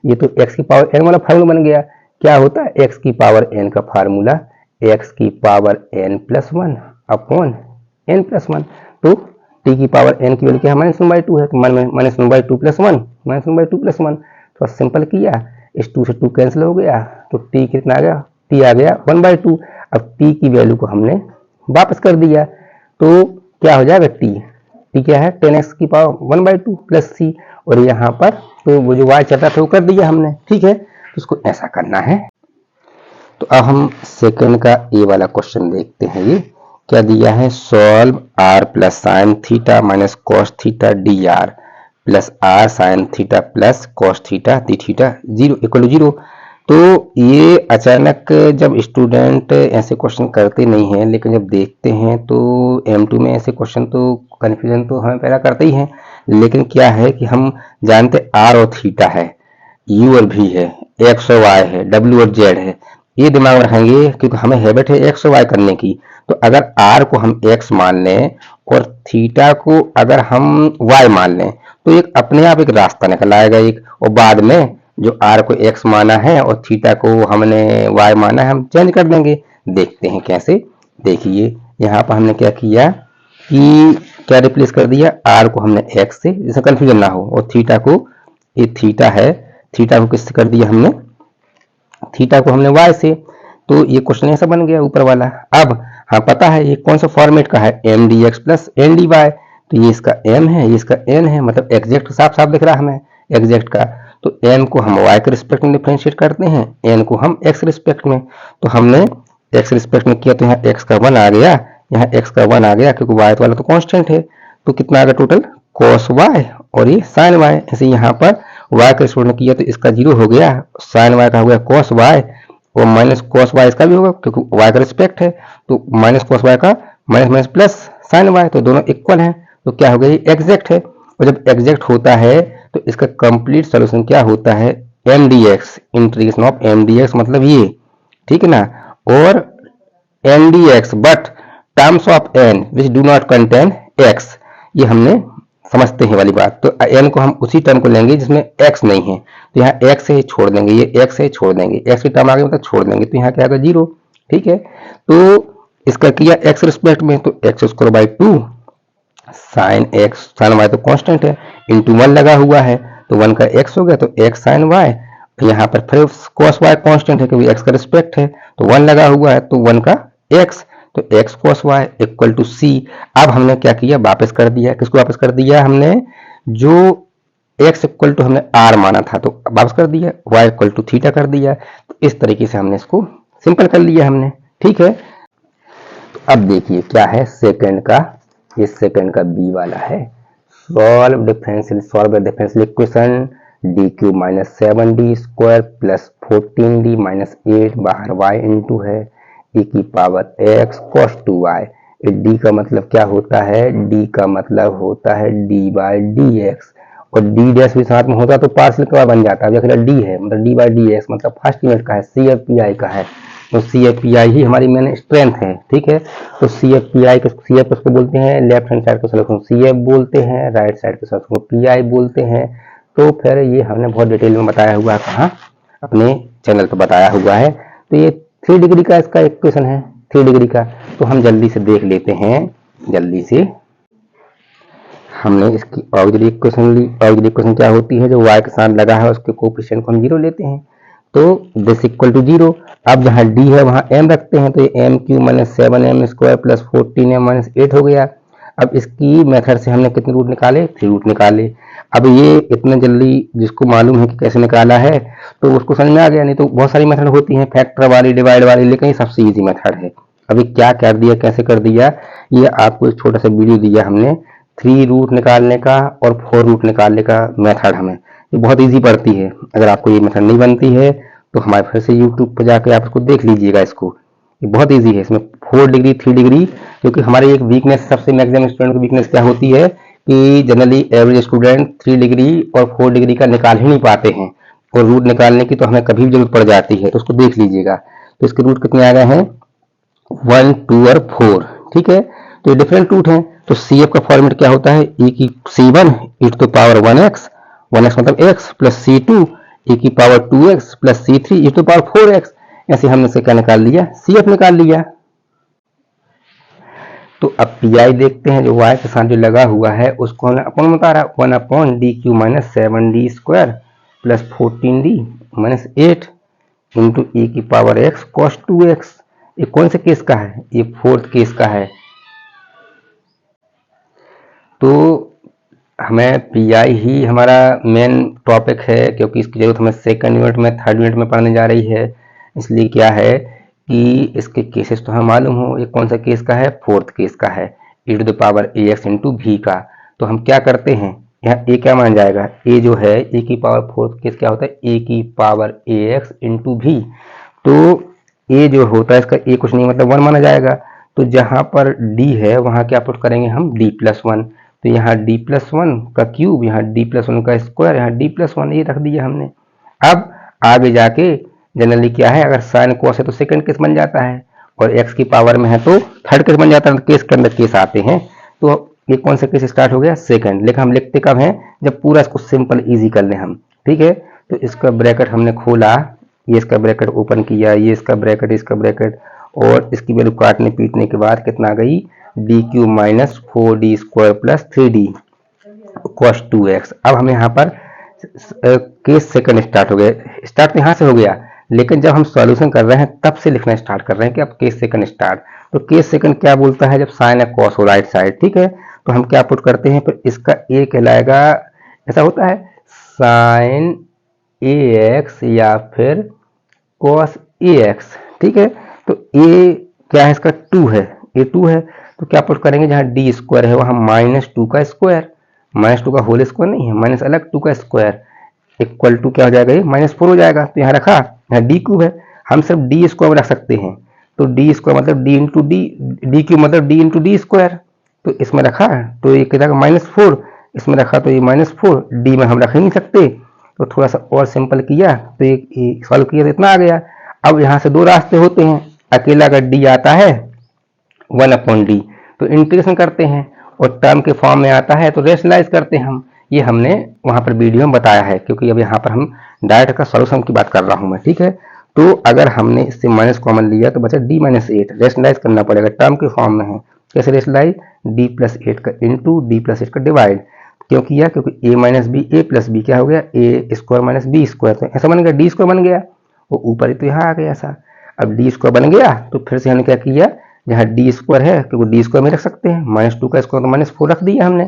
ये तो x की पावर n वाला फार्मूला बन गया। क्या होता है, x की पावर n का फार्मूला x की पावर n+1 अपॉन n+1। तो t की पावर n की वैल्यू क्या है, -1/2 है, तो -1/2 + 1, -1/2 + 1। तो सिंपल किया, इस 2 से 2 कैंसिल हो गया, तो t कितना आ गया, t आ गया 1/2। अब t की वैल्यू को हमने वापस कर दिया, तो क्या हो जाएगा, t क्या है 10x की पावर 1/2 प्लस c, और यहाँ पर तो वो जो y चलता था वो कर दिया हमने। ठीक है, तो उसको ऐसा करना है। तो अब हम सेकंड का ए वाला क्वेश्चन देखते हैं। ये क्या दिया है, solve r + sin θ - cos θ dr plus r sin θ plus cos θ dθ 0 = 0। तो ये अचानक जब स्टूडेंट ऐसे क्वेश्चन करते नहीं हैं, लेकिन जब देखते हैं तो M2 में ऐसे क्वेश्चन तो कन्फ्यूजन तो हमें पैदा करते ही हैं, लेकिन क्या है कि हम जानते आर और थीटा है, यू और भी है, एक्स और वाई है, डब्ल्यू और जेड है, ये दिमाग में रखेंगे क्योंकि हमें हैबिट है एक्स और वाई करने की। तो अगर आर को हम एक्स मान लें और थीटा को अगर हम वाई मान लें तो एक अपने आप एक रास्ता निकल आएगा एक, और बाद में जो आर को एक्स माना है और थीटा को हमने वाई माना है हम चेंज कर देंगे। देखते हैं कैसे। देखिए यहाँ पर हमने क्या किया कि क्या रिप्लेस कर दिया, आर को हमने एक्स से, जिससे कंफ्यूजन ना हो, और थीटा को, ये थीटा है, थीटा को किससे कर दिया हमने, थीटा को हमने वाई से। तो ये क्वेश्चन ऐसा बन गया ऊपर वाला। अब हाँ पता है ये कौन सा फॉर्मेट का है, m d x plus N d y. तो ये इसका m है, ये इसका n है, मतलब एग्जैक्ट साफ साफ दिख रहा है हमें एग्जैक्ट का। तो m को हम y के रिस्पेक्ट में डिफरेंशिएट करते हैं, n को हम x के रिस्पेक्ट में। तो हमने x रिस्पेक्ट में किया तो यहाँ x का 1 आ गया, यहाँ x का 1 आ गया क्योंकि y वाला तो कांस्टेंट है। तो कितना आ गया टोटल, cos y और ये sin y। ऐसे यहाँ पर y के रिस्पेक्ट में किया तो इसका 0 हो गया, sin y का हो गया cos y, और माइनस cos y इसका भी होगा क्योंकि y का रिस्पेक्ट है। तो माइनस cos y का minus minus plus sin y, तो दोनों इक्वल हैं। तो क्या हो गया, ये एग्जैक्ट है। और जब एग्जैक्ट होता है तो इसका कंप्लीट सॉल्यूशन क्या होता है, m d x, integration of m d x, मतलब ये, ठीक है ना। और n d x but terms of n which do not contain x, ये हमने समझते हैं वाली बात। तो एन को हम उसी टर्म को लेंगे जिसमें एक्स नहीं है, तो यहाँ एक्स है छोड़ देंगे, ये एक्स है छोड़ देंगे, एक्स की टर्म आगे मतलब छोड़ देंगे, तो यहाँ क्या आएगा 0, ठीक है। तो इसका किया एक्स रिस्पेक्ट में, तो x square by 2 sine x, sine y तो कांस्टेंट है, इंटू 1 लगा हुआ है, तो 1 का x हो गया तो x साइन वाई। यहाँ पर फिर cos y कांस्टेंट है क्योंकि x का रिस्पेक्ट है, तो 1 लगा हुआ है तो 1 का x, तो x cos y equal to c। अब हमने क्या किया, वापस कर दिया, किसको वापस कर दिया हमने, जो x इक्वल टू हमने r माना था तो वापस कर दिया, y इक्वल टू थीटा कर दिया। तो इस तरीके से हमने इसको सिंपल कर लिया हमने, ठीक है। तो अब देखिए क्या है सेकंड का, ये सेकंड का बी वाला है, solve differential equation D cube minus 7d square plus 14d minus 8, बाहर y इंटू है e की power x cos 2y। d का मतलब क्या होता है, d का मतलब होता है d बाई डी एक्स, और d डैश भी साथ में होता तो पार्शियल का बन जाता है, d है मतलब d बाई डी एक्स, मतलब फर्स्ट यूनिट का है, CFPI का है। तो CFPI ही हमारी मेन स्ट्रेंथ है, ठीक है। तो CFPI को, CF किसको बोलते हैं, लेफ्ट हैंड साइड को सॉल्यूशन CF बोलते हैं, राइट साइड के सॉल्यूशन को PI बोलते हैं। तो फिर ये हमने बहुत डिटेल में बताया हुआ है, कहाँ, अपने चैनल पर बताया हुआ है। तो ये 3 डिग्री का इसका इक्वेशन है, 3 डिग्री का। तो हम जल्दी से देख लेते हैं, जल्दी से। हमने इसकी ऑक्सिलरी इक्वेशन ली, ऑक्सिलरी इक्वेशन क्या होती है, जो y के साथ लगा है उसके कोफिशिएंट को हम 0 लेते हैं, तो दिस इक्वल टू 0। अब जहाँ d है वहाँ m रखते हैं, तो ये m cube minus 7m square plus 14m minus 8 हो गया। अब इसकी मेथड से हमने कितने रूट निकाले, 3 रूट निकाले। अब ये इतने जल्दी जिसको मालूम है कि कैसे निकाला है तो उसको समझ में आ गया, नहीं तो बहुत सारी मेथड होती हैं फैक्टर वाली, डिवाइड वाली, लेकिन ये सबसे ईजी मेथड है। अभी क्या कर दिया, कैसे कर दिया, ये आपको एक छोटा सा वीडियो दिया हमने, 3 रूट निकालने का और 4 रूट निकालने का मेथड। हमें ये बहुत इजी पड़ती है, अगर आपको ये मेथड नहीं बनती है तो हमारे फिर से यूट्यूब पर जाकर आप इसको देख लीजिएगा। इसको ये बहुत इजी है, इसमें 4 डिग्री 3 डिग्री, क्योंकि हमारी एक वीकनेस, सबसे मैक्सिमम स्टूडेंट की वीकनेस क्या होती है कि जनरली एवरेज स्टूडेंट 3 डिग्री और 4 डिग्री का निकाल ही नहीं पाते हैं, और रूट निकालने की तो हमें कभी भी जरूरत पड़ जाती है, तो उसको देख लीजिएगा। तो इसके रूट कितने आ गए हैं, 1, 2 और 4, ठीक है। तो ये डिफरेंट रूट हैं। तो CF का फॉर्मेट क्या होता है, e की C1 e to power 1x, 1x मतलब x, प्लस C2 e की पावर 2x plus C3 e to power 4x। ऐसे हमने से क्या निकाल लिया, CF निकाल लिया। तो अब PI देखते हैं, जो y के साथ जो लगा हुआ है उसको हमने अपन बता रहा, 1 upon D Q minus 7d square plus 14d minus 8 into e की पावर x cos 2x। ये कौन से केस का है, ये 4th केस का है। तो हमें PI ही हमारा मेन टॉपिक है, क्योंकि इसकी जरूरत हमें सेकंड यूनिट में, थर्ड यूनिट में पढ़ने जा रही है। इसलिए क्या है कि इसके केसेस तो हमें मालूम हो, ये कौन सा केस का है, 4th केस का है, e to the power ax into v का। तो हम क्या करते हैं, यहाँ a क्या मान जाएगा, a जो है e की पावर 4th केस क्या होता है, a की पावर ax इंटू v। तो a जो होता है इसका a कुछ नहीं मतलब 1 माना जाएगा। तो जहाँ पर d है वहाँ क्या पुट करेंगे हम d+1, तो यहाँ d+1 का क्यूब, यहाँ d+1 का स्क्वायर, यहाँ d+1 ये रख दिया हमने। अब आगे जाके जनरली क्या है, अगर साइन कोस है तो सेकंड केस बन जाता है, और x की पावर में है तो थर्ड केस बन जाता है। केस के अंदर केस आते हैं, तो ये कौन सा केस स्टार्ट हो गया, सेकंड। लेकिन हम लिखते कब हैं, जब पूरा इसको सिंपल इजी कर लें हम, ठीक है। तो इसका ब्रैकेट हमने खोला, ये इसका ब्रैकेट ओपन किया, ये इसका ब्रैकेट, इसका ब्रैकेट, और इसकी वैल्यू काटने पीटने के बाद कितना आ गई, d³ minus 4d square plus 3d cos 2x। अब हम यहाँ पर केस सेकंड स्टार्ट हो गया, स्टार्ट तो यहाँ से हो गया, लेकिन जब हम सॉल्यूशन कर रहे हैं तब से लिखना स्टार्ट कर रहे हैं कि अब केस सेकंड स्टार्ट। तो केस सेकंड क्या बोलता है, जब साइन है कॉस हो राइट साइड, ठीक है, तो हम क्या पुट करते हैं, फिर इसका ए कहलाएगा, ऐसा होता है साइन ax या फिर कॉस ax, ठीक है। तो ए क्या है, इसका 2 है, ए 2 है, तो क्या पुट करेंगे, जहाँ डी स्क्वायर है वहाँ -2 का स्क्वायर, -2 का होल स्क्वायर नहीं है, माइनस अलग 2 का स्क्वायर इक्वल टू क्या हो जाएगा, ये -4 हो जाएगा। तो यहाँ रखा, यहाँ डी क्यूब है, हम सिर्फ डी स्क्वायर रख सकते हैं, तो डी स्क्वायर मतलब D into D, D cube मतलब डी इंटू डी स्क्वायर, तो इसमें रखा तो ये कितना -4, इसमें रखा तो ये -4, डी में हम रख ही नहीं सकते, तो थोड़ा सा और सिंपल किया तो ये सॉल्व किया तो इतना आ गया। अब यहाँ से दो रास्ते होते हैं, अकेला अगर डी आता है 1/d तो इंटीग्रेशन करते हैं, और टर्म के फॉर्म में आता है तो रेशनलाइज करते हैं हम। ये हमने वहाँ पर वीडियो में बताया है, क्योंकि अब यहाँ पर हम डायरेक्ट का सॉल्यूशन की बात कर रहा हूँ मैं, ठीक है। तो अगर हमने इससे माइनस कॉमन लिया तो बचा d-8, रेशनलाइज करना पड़ेगा, टर्म के फॉर्म में है। कैसे रेशनलाइज, d+8 का इंटू d+8 का डिवाइड, क्यों किया, क्योंकि a minus b, a plus b क्या हो गया, a square minus b square, तो ऐसा बन गया, डी स्क्वायर बन गया, वो ऊपर ही तो यहाँ आ गया ऐसा। अब डी स्क्वायर बन गया तो फिर से हमने क्या किया, जहाँ डी स्क्वायर है क्योंकि डी स्क्वायर में रख सकते हैं, -2 का स्क्वायर तो -4 रख दिया हमने।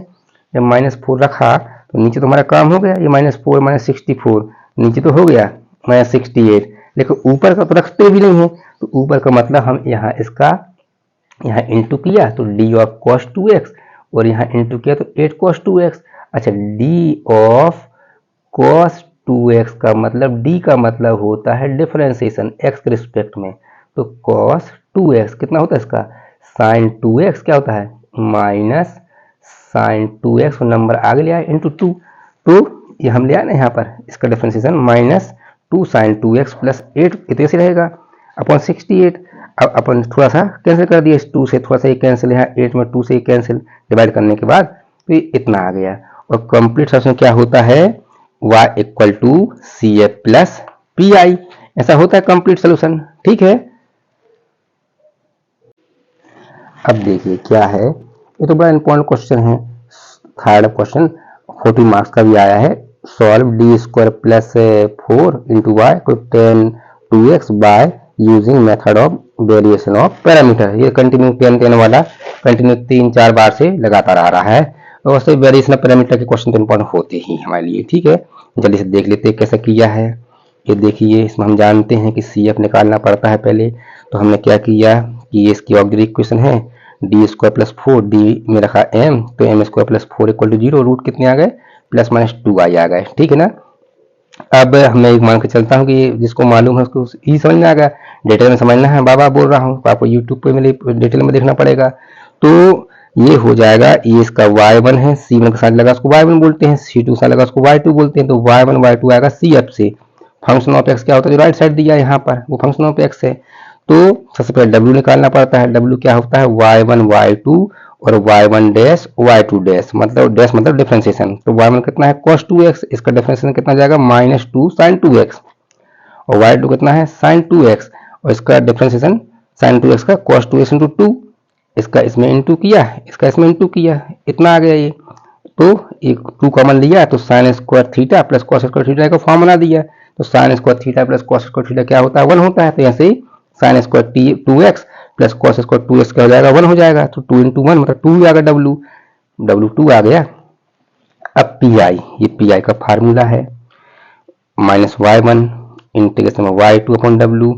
जब -4 रखा तो नीचे तो हमारा काम हो गया, ये -4 -64 नीचे तो हो गया -68, लेकिन ऊपर का तो रखते भी नहीं है, तो ऊपर का मतलब हम यहाँ इसका यहाँ इंटू किया तो d ऑफ cos 2x, और यहाँ इंटू किया तो 8 cos 2x। अच्छा, d ऑफ cos 2x का मतलब, d का मतलब होता है डिफरेंशिएशन x के रिस्पेक्ट में, तो cos 2x कितना होता है इसका, sin 2x क्या होता है, माइनस sin 2x, नंबर आगे ले आए इंटू 2, तो ये हम ले आए ना यहाँ पर, इसका डिफरेंशिएशन -2 sin 2x प्लस 8 इतने से रहेगा अपॉन 68। अब अपन थोड़ा सा कैंसिल कर दिया, इस 2 से थोड़ा सा ये कैंसिल, यहाँ 8 में 2 से ये कैंसिल, डिवाइड करने के बाद तो ये इतना आ गया। और कंप्लीट सॉल्यूशन क्या होता है, y equal to CF plus PI, ऐसा होता है कंप्लीट सोल्यूशन, ठीक है। अब देखिए क्या है, ये तो बड़ा इंपॉर्टेंट क्वेश्चन है, थर्ड क्वेश्चन 40 मार्क्स का भी आया है। Solve d square plus 4 into y को 10 2x by using method of variation of parameter. ये कंटिन्यू 10 वाला कंटिन्यू 3-4 बार से लगातार आ रहा है, और वैसे वेरिएशन ऑफ पैरामीटर के क्वेश्चन तो इंपॉर्टेंट होते ही हमारे लिए, ठीक है। जल्दी से देख लेते हैं कैसा किया है। ये देखिए, इसमें हम जानते हैं कि CF निकालना पड़ता है पहले, तो हमने क्या किया कि ये इसकी ऑक्सिलरी इक्वेशन है, d स्क्वायर प्लस 4, डी में रखा m, तो m square plus 4 equal to 0, root कितने आ गए, +-2i आ गए, ठीक है ना। अब मैं एक मान के चलता हूँ कि जिसको मालूम है उसको ही समझ में आ गया, डिटेल में समझना है, बाबा बोल रहा हूँ तो आपको यूट्यूब पे मेरे डिटेल में देखना पड़ेगा। तो ये हो जाएगा, ये इसका y1 है, c1 के साथ लगा उसको y1 बोलते हैं, c2 के साथ लगा उसको y2 बोलते हैं, तो y1 y2 आएगा CF से। फंक्शन ऑफ x क्या होता है, जो राइट साइड दिया है यहाँ पर वो फंक्शन ऑफ x है। तो सबसे पहले w निकालना पड़ता है, w क्या होता है, y1 y2 और y1 डैश y2 डैश, मतलब डैश मतलब डिफरेंशिएशन, तो y1 कितना है cos 2x, इसका डिफरेंशिएशन कितना जाएगा -2 sin 2x, और y2 कितना है sin 2x, और इसका डिफरेंशिएशन sin 2x का cos 2x इंटू 2, इसका इसमें इंटू किया, इसका इसमें इंटू किया, इतना आ गया ये। तो एक 2 कॉमन लिया तो sin square theta plus cos square theta का फॉर्म बना दिया, तो sin square theta plus cos square theta क्या होता है, 1 होता है, तो ऐसे ही sin square 2x plus cos square 2x क्या हो जाएगा, 1 हो जाएगा, तो 2 इंटू 1 मतलब 2 आ गया, w2 आ गया। अब PI, ये PI का फार्मूला है, -y1 integration y2 upon w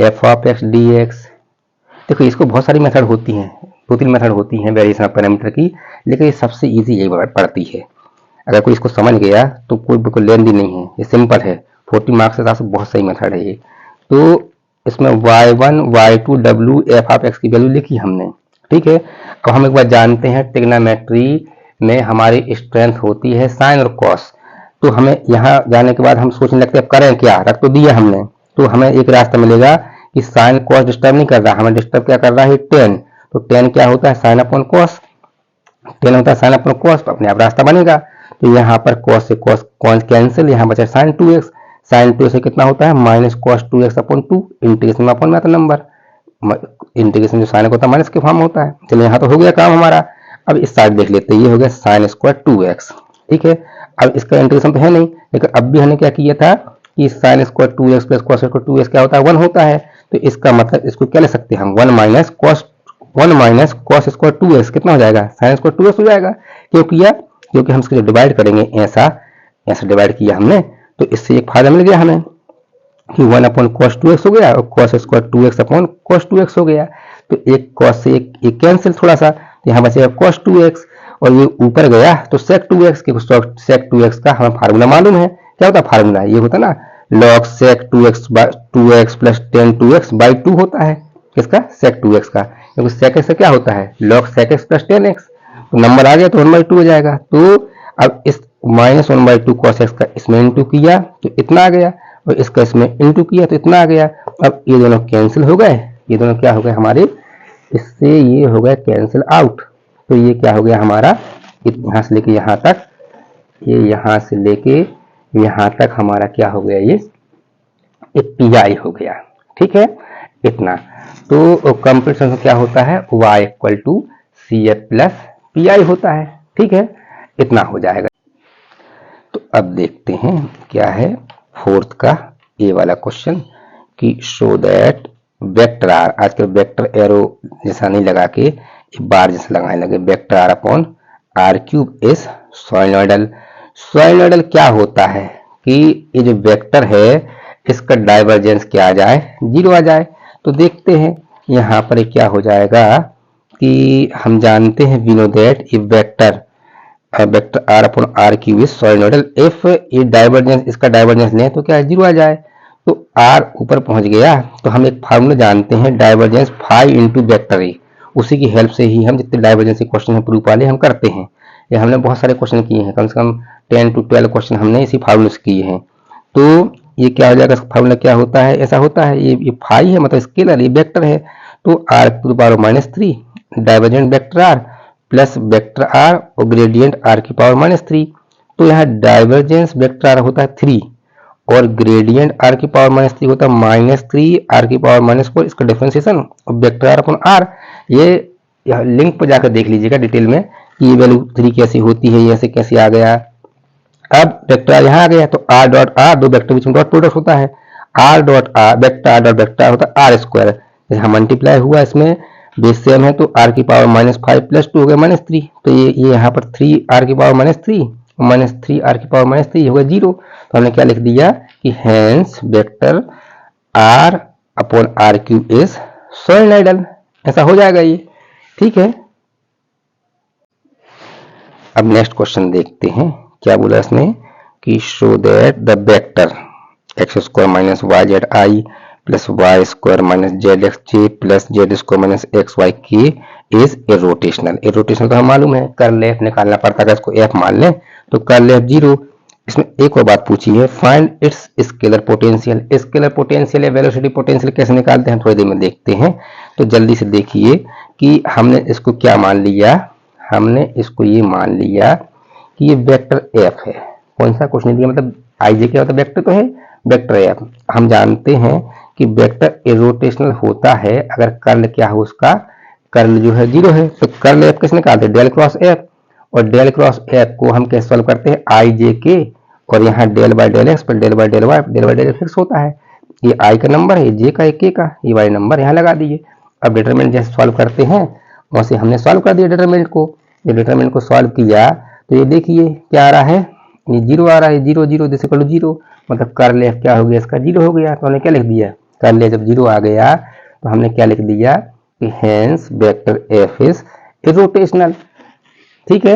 f of x dx। देखो इसको बहुत सारी मेथड होती हैं, 2-3 मेथड होती हैं वेरिएशन ऑफ पैरामीटर की, लेकिन ये सबसे इजी यही पड़ती है। अगर कोई इसको समझ गया तो कोई बिल्कुल लेंदी नहीं है, ये सिंपल है, 40 मार्क्स के हिसाब से बहुत सही मेथड है ये। तो इसमें y1 y2 w f of x की वैल्यू लिखी हमने, ठीक है। अब हम एक बार जानते हैं ट्रिग्नोमेट्री में हमारी स्ट्रेंथ होती है साइन और कॉस। तो हमें यहाँ जाने के बाद हम सोचने लगते हैं करें क्या, रख तो दिया हमने। तो हमें एक रास्ता मिलेगा कि साइन कॉस डिस्टर्ब नहीं कर रहा, हमें डिस्टर्ब क्या कर रहा है, टेन। तो टेन क्या होता है, साइन अपॉन कॉस। टेन होता है साइन अपॉन कॉस, तो अपने आप रास्ता बनेगा। तो यहाँ पर कॉस से कॉस कैंसिल, यहाँ बचा साइन 2x। साइन 2 से कितना होता है, minus cos 2x upon 2, integration में अपॉन में आता नंबर, इंटीग्रेशन जो साइन होता है माइनस के फॉर्म में होता है। चलिए यहाँ तो हो गया काम हमारा। अब इस साइड देख लेते हैं, ये हो गया साइन स्क्वायर 2x, ठीक है। अब इसका इंटीग्रेशन तो है नहीं, लेकिन अब भी हमने क्या किया था कि sine square 2x plus cos square 2x क्या होता है, 1 होता है। तो इसका मतलब इसको क्या ले सकते हैं हम, 1 माइनस कॉस स्क्वायर 2x कितना हो जाएगा, साइन स्क्वायर 2x हो जाएगा। क्यों किया, क्योंकि हम इसको डिवाइड करेंगे, ऐसा डिवाइड किया हमने, तो इससे एक फायदा मिल गया हमें कि 1 अपॉन कॉस 2x हो गया और cos square 2x upon cos 2x हो गया। तो एक कॉस से एक कैंसिल थोड़ा सा, तो यहाँ बचेगा कॉस 2x और ये ऊपर गया तो सेक 2x, क्योंकि सेक 2x का हमें फार्मूला मालूम है। क्या होता है फार्मूला, ये होता ना log sec 2x plus ten 2x by 2 होता है, किसका, sec 2x का, क्योंकि sec x क्या होता है log sec x plus ten x. तो नंबर आ गया तो 1/2 हो जाएगा। तो अब इस माइनस 1/2 cos x का इसमें इंटू किया तो इतना आ गया, और इसका इसमें इंटू किया तो इतना आ गया। अब ये दोनों कैंसिल हो गए, ये दोनों क्या हो गए हमारे, इससे ये हो गया कैंसिल आउट। तो ये क्या हो गया हमारा, यहाँ से लेके यहाँ तक, ये यहाँ से लेके यहाँ तक हमारा क्या हो गया, ये पीआई हो गया, ठीक है, इतना। तो कंप्लीट में क्या होता है, y equal to c f plus p i होता है, ठीक है, इतना हो जाएगा। तो अब देखते हैं क्या है फोर्थ का ए वाला क्वेश्चन, कि शो दैट वेक्टर आर, आजकल वेक्टर एरो जैसा नहीं लगा के बार जैसा लगाने लगे, vector r upon r cube is solenoidal. Solenoidal क्या होता है कि ये जो वेक्टर है इसका डाइवर्जेंस क्या आ जाए, 0 आ जाए। तो देखते हैं यहाँ पर क्या हो जाएगा कि हम जानते हैं वी नो दैट ये vector r upon r cube is solenoidal if ये डाइवर्जेंस, इसका डाइवर्जेंस लें तो क्या 0 आ जाए। तो आर ऊपर पहुंच गया, तो हम एक फार्मूला जानते हैं divergence five into vector A, उसी की हेल्प से ही हम जितने डाइवर्जेंस के क्वेश्चन है प्रूफ वाले हम करते हैं। ये हमने बहुत सारे क्वेश्चन किए हैं, कम से कम 10 to 12 क्वेश्चन हमने इसी फार्मूले से किए हैं। तो ये क्या हो जाएगा, फार्मूला क्या होता है, ऐसा होता है, ये फाइव है मतलब स्केलर, ये वेक्टर है। तो r to the power -3 divergent vector r plus vector r और ग्रेडियंट आर की पावर -3। तो यहाँ डाइवर्जेंस वेक्टर आर होता है 3 और ग्रेडियंट आर की पावर -3 होता है -3 आर की पावर -4, इसका differentiation vector r upon r. ये लिंक पर जाकर देख लीजिएगा डिटेल में कि ये वैल्यू 3 कैसी होती है, ये ऐसे कैसे आ गया। अब वेक्टर आर यहाँ आ गया तो आर डॉट आर, दो वेक्टर बीच में डॉट प्रोडक्ट होता है, r dot r vector r dot vector r होता है आर स्क्वायर। यहाँ मल्टीप्लाई हुआ, इसमें बेस सेम है तो आर की पावर -5 प्लस 2 हो गया -3। तो ये यहाँ पर 3 आर की पावर -3 आर की पावर -3 होगा 0। तो हमने क्या लिख दिया कि hence vector r upon r cube is solenoidal, ऐसा हो जाएगा ये, ठीक है। अब नेक्स्ट क्वेश्चन देखते हैं क्या बोला इसमें कि show that the vector x square minus y z i plus y square minus z x j plus z square minus x y k is irrotational. Irrotational तो हम मालूम है, कर्ल एफ निकालना पड़ता है, इसको एफ मान लें तो कर्ल एफ 0। इसमें एक और बात पूछी है, find its scalar potential. Scalar potential या वेलोसिटी पोटेंशियल कैसे निकालते हैं थोड़ी देर में देखते हैं। तो जल्दी से देखिए कि हमने इसको क्या मान लिया, हमने इसको ये मान लिया कि ये वेक्टर एफ है। कौन सा क्वेश्चन दिया, मतलब आई जे क्या होता है, वेक्टर तो है, वेक्टर एफ। हम जानते हैं कि वेक्टर इरोटेशनल होता है अगर कर्ल क्या हो, उसका कर्ल जो है 0 है। तो कर्ल एफ कैसे निकालते हैं, डेल क्रॉस एफ, और डेल क्रॉस एफ को हम कैसे सॉल्व करते हैं, आई जे के, और यहाँ डेल बाय डेल एक्स पर del by del y fix होता है। ये आई का नंबर है, ये जे का, ये के का, ये वाई नंबर यहाँ लगा दीजिए। अब डिटरमिनेंट जैसे सॉल्व करते हैं वैसे हमने सॉल्व कर दिया डिटरमिनेंट को। ये डिटरमिनेंट को सॉल्व किया तो ये देखिए क्या आ रहा है, ये 0 आ रहा है, 0 0 दिस इक्वल टू 0, मतलब कर्ल एफ क्या हो गया, इसका 0 हो गया। तो हमने क्या लिख दिया, कर्ल एफ जब 0 आ गया तो हमने क्या लिख दिया कि hence vector F is irrotational, ठीक है।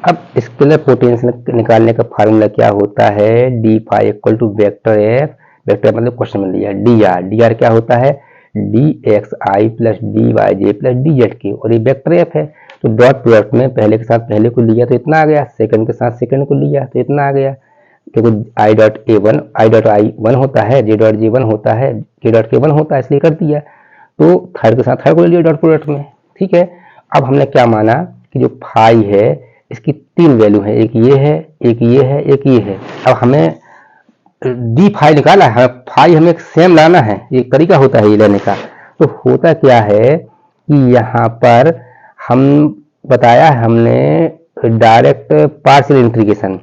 अब स्केलर पोटेंशियल निकालने का फार्मूला क्या होता है, d phi equal to vector f, vector मतलब क्वेश्चन में दिया डी आर क्या होता है, d x i plus d y j plus d z k, और ये वेक्टर एफ है। तो डॉट प्रोडक्ट में पहले के साथ पहले को लिया तो इतना आ गया, सेकंड के साथ सेकंड को लिया तो इतना आ गया, क्योंकि I dot A one I dot I one होता है, जे डॉट जे वन होता है, के डॉट के वन होता है, इसलिए कर दिया। तो थर्ड के साथ थर्ड को ले लिया डॉट प्रोडक्ट में, ठीक है। अब हमने क्या माना कि जो फाई है इसकी 3 वैल्यू है, एक ये है, एक ये है, एक ये है। अब हमें डी फाई निकाला है, फाई हमें सेम लाना है, ये तरीका होता है ये लेने का। तो होता क्या है कि यहाँ पर हम बताया हमने डायरेक्ट पार्शियल इंटीग्रेशन,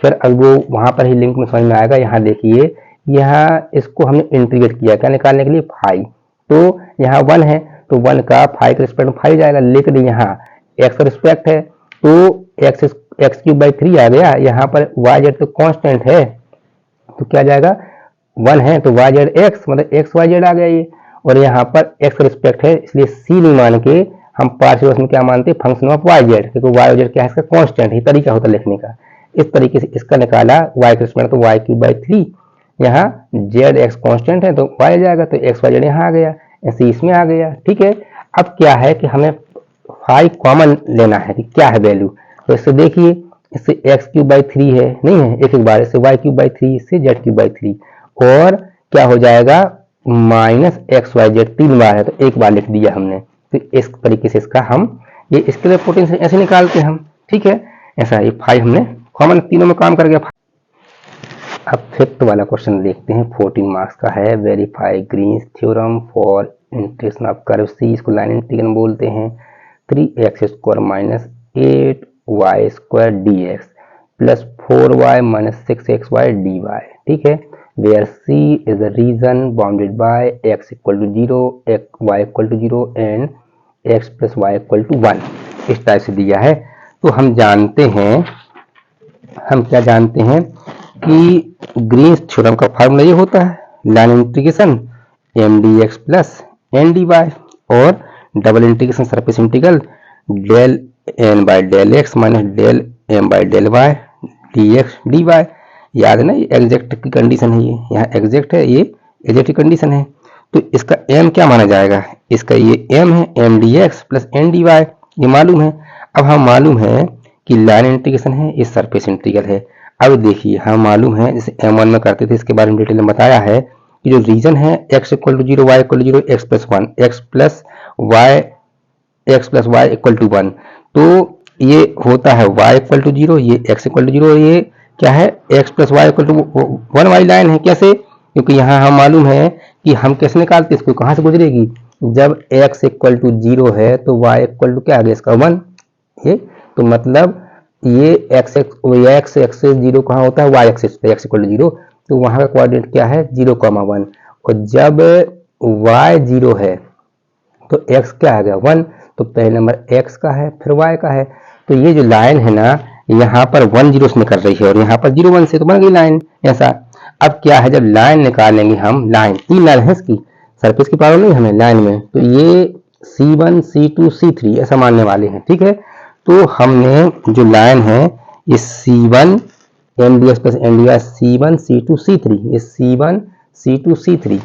फिर अब वो वहां पर ही लिंक में समझ में आएगा। यहाँ देखिए, यहाँ इसको हमने इंटीग्रेट किया क्या निकालने के लिए, फाई। तो यहाँ 1 है तो 1 का फाई के रिस्पेक्ट में फाई जाएगा, लेकिन यहाँ एक्स का रिस्पेक्ट है तो एक्स क्यूब बाई 3 आ गया। यहाँ पर वाई जेड तो कांस्टेंट है तो क्या जाएगा, 1 है तो वाई जेड एक्स, मतलब एक्स वाई जेड आ गया ये। और यहाँ पर एक्स का रिस्पेक्ट है इसलिए सी नहीं मान के हम पार्शियल में क्या मानते हैं, फंक्शन ऑफ वाई जेड, क्योंकि वाई जेड क्या है इसका कांस्टेंट, ये तरीका होता है लिखने का। इस तरीके से इसका निकाला वाई का रिस्पेक्ट तो वाई क्यूब बाई 3, यहाँ जेड एक्स कांस्टेंट है तो वाई जाएगा, तो एक्स वाई जेड यहाँ आ गया, ऐसे इसमें आ गया, ठीक है। अब क्या है कि हमें फाई कॉमन लेना है कि क्या है वैल्यू। तो इससे देखिए, इससे एक्स क्यूब बाई 3 है, नहीं है, एक एक बार इससे वाई क्यूब बाई 3, इससे जेड क्यूब बाई 3, और क्या हो जाएगा माइनस एक्स वाई जेड 3 बार है तो एक बार लिख दिया हमने। तो इस तरीके से इसका हम ये इसके लिए पोटेंशियल ऐसे निकालते हैं हम, ठीक है। ऐसा ये फाई हमने कॉमन तीनों में काम कर गया। अब फिफ्थ वाला क्वेश्चन देखते हैं, 14 मार्क्स का है। Verify Green's theorem for integration of curve c, इसको लाइन इंटीग्रल बोलते हैं। 3x square minus 8y² dx plus 4y minus 6xy dy, ठीक है। Where c is the region bounded by x equal to 0, y equal to 0 and x plus y equal to 1, इस type से दिया है। तो हम जानते हैं, हम क्या जानते हैं कि ग्रीन्स थ्योरम का फार्मूला ये होता है, line integration M d x plus N d y, और double integration surface integral del N by del x minus del M by del y d x d y. याद है ना, ये exact की कंडीशन है, ये यहाँ एग्जैक्ट है, ये एग्जैक्ट की कंडीशन है। तो इसका एम क्या माना जाएगा, इसका ये एम है m d x plus N d y, ये मालूम है। अब हम मालूम है कि लाइन इंटीग्रेशन है, ये सरफेस इंटीग्रल है। अब देखिए हम मालूम है, जैसे M1 में करते थे, इसके बारे में डिटेल में बताया है कि जो रीजन है x equal to 0, y equal to 0, x plus 1, x plus y equal to 1, तो ये होता है y इक्वल टू 0, ये x इक्वल टू 0, ये क्या है x plus y equal to 1 वाली लाइन है। कैसे, क्योंकि यहाँ हम मालूम है कि हम कैसे निकालते इसको, कहाँ से गुजरेगी, जब x इक्वल टू 0 है तो y इक्वल टू क्या आ गया इसका 1, ये तो मतलब ये x से 0 कहाँ होता है, y एक्सिस पे, x इक्वल टू 0, तो वहां का कोऑर्डिनेट क्या है 0,1, और जब y 0 है तो x क्या आ गया 1, तो पहले नंबर x का है फिर y का है। तो ये जो लाइन है ना, यहाँ पर 1 0 से निकल रही है और यहाँ पर 0 1 से, तो बन गई लाइन ऐसा। अब क्या है, जब लाइन निकालेंगे हम, लाइन 3 लाइन है इसकी, सरफेस की प्रॉब्लम नहीं हमें लाइन में, तो ये C1 C2 C3 ऐसा मानने वाले हैं, ठीक है। तो हमने जो लाइन है ये C1 MDX plus NDY C1 C2 C3, ये C1 C2 C3।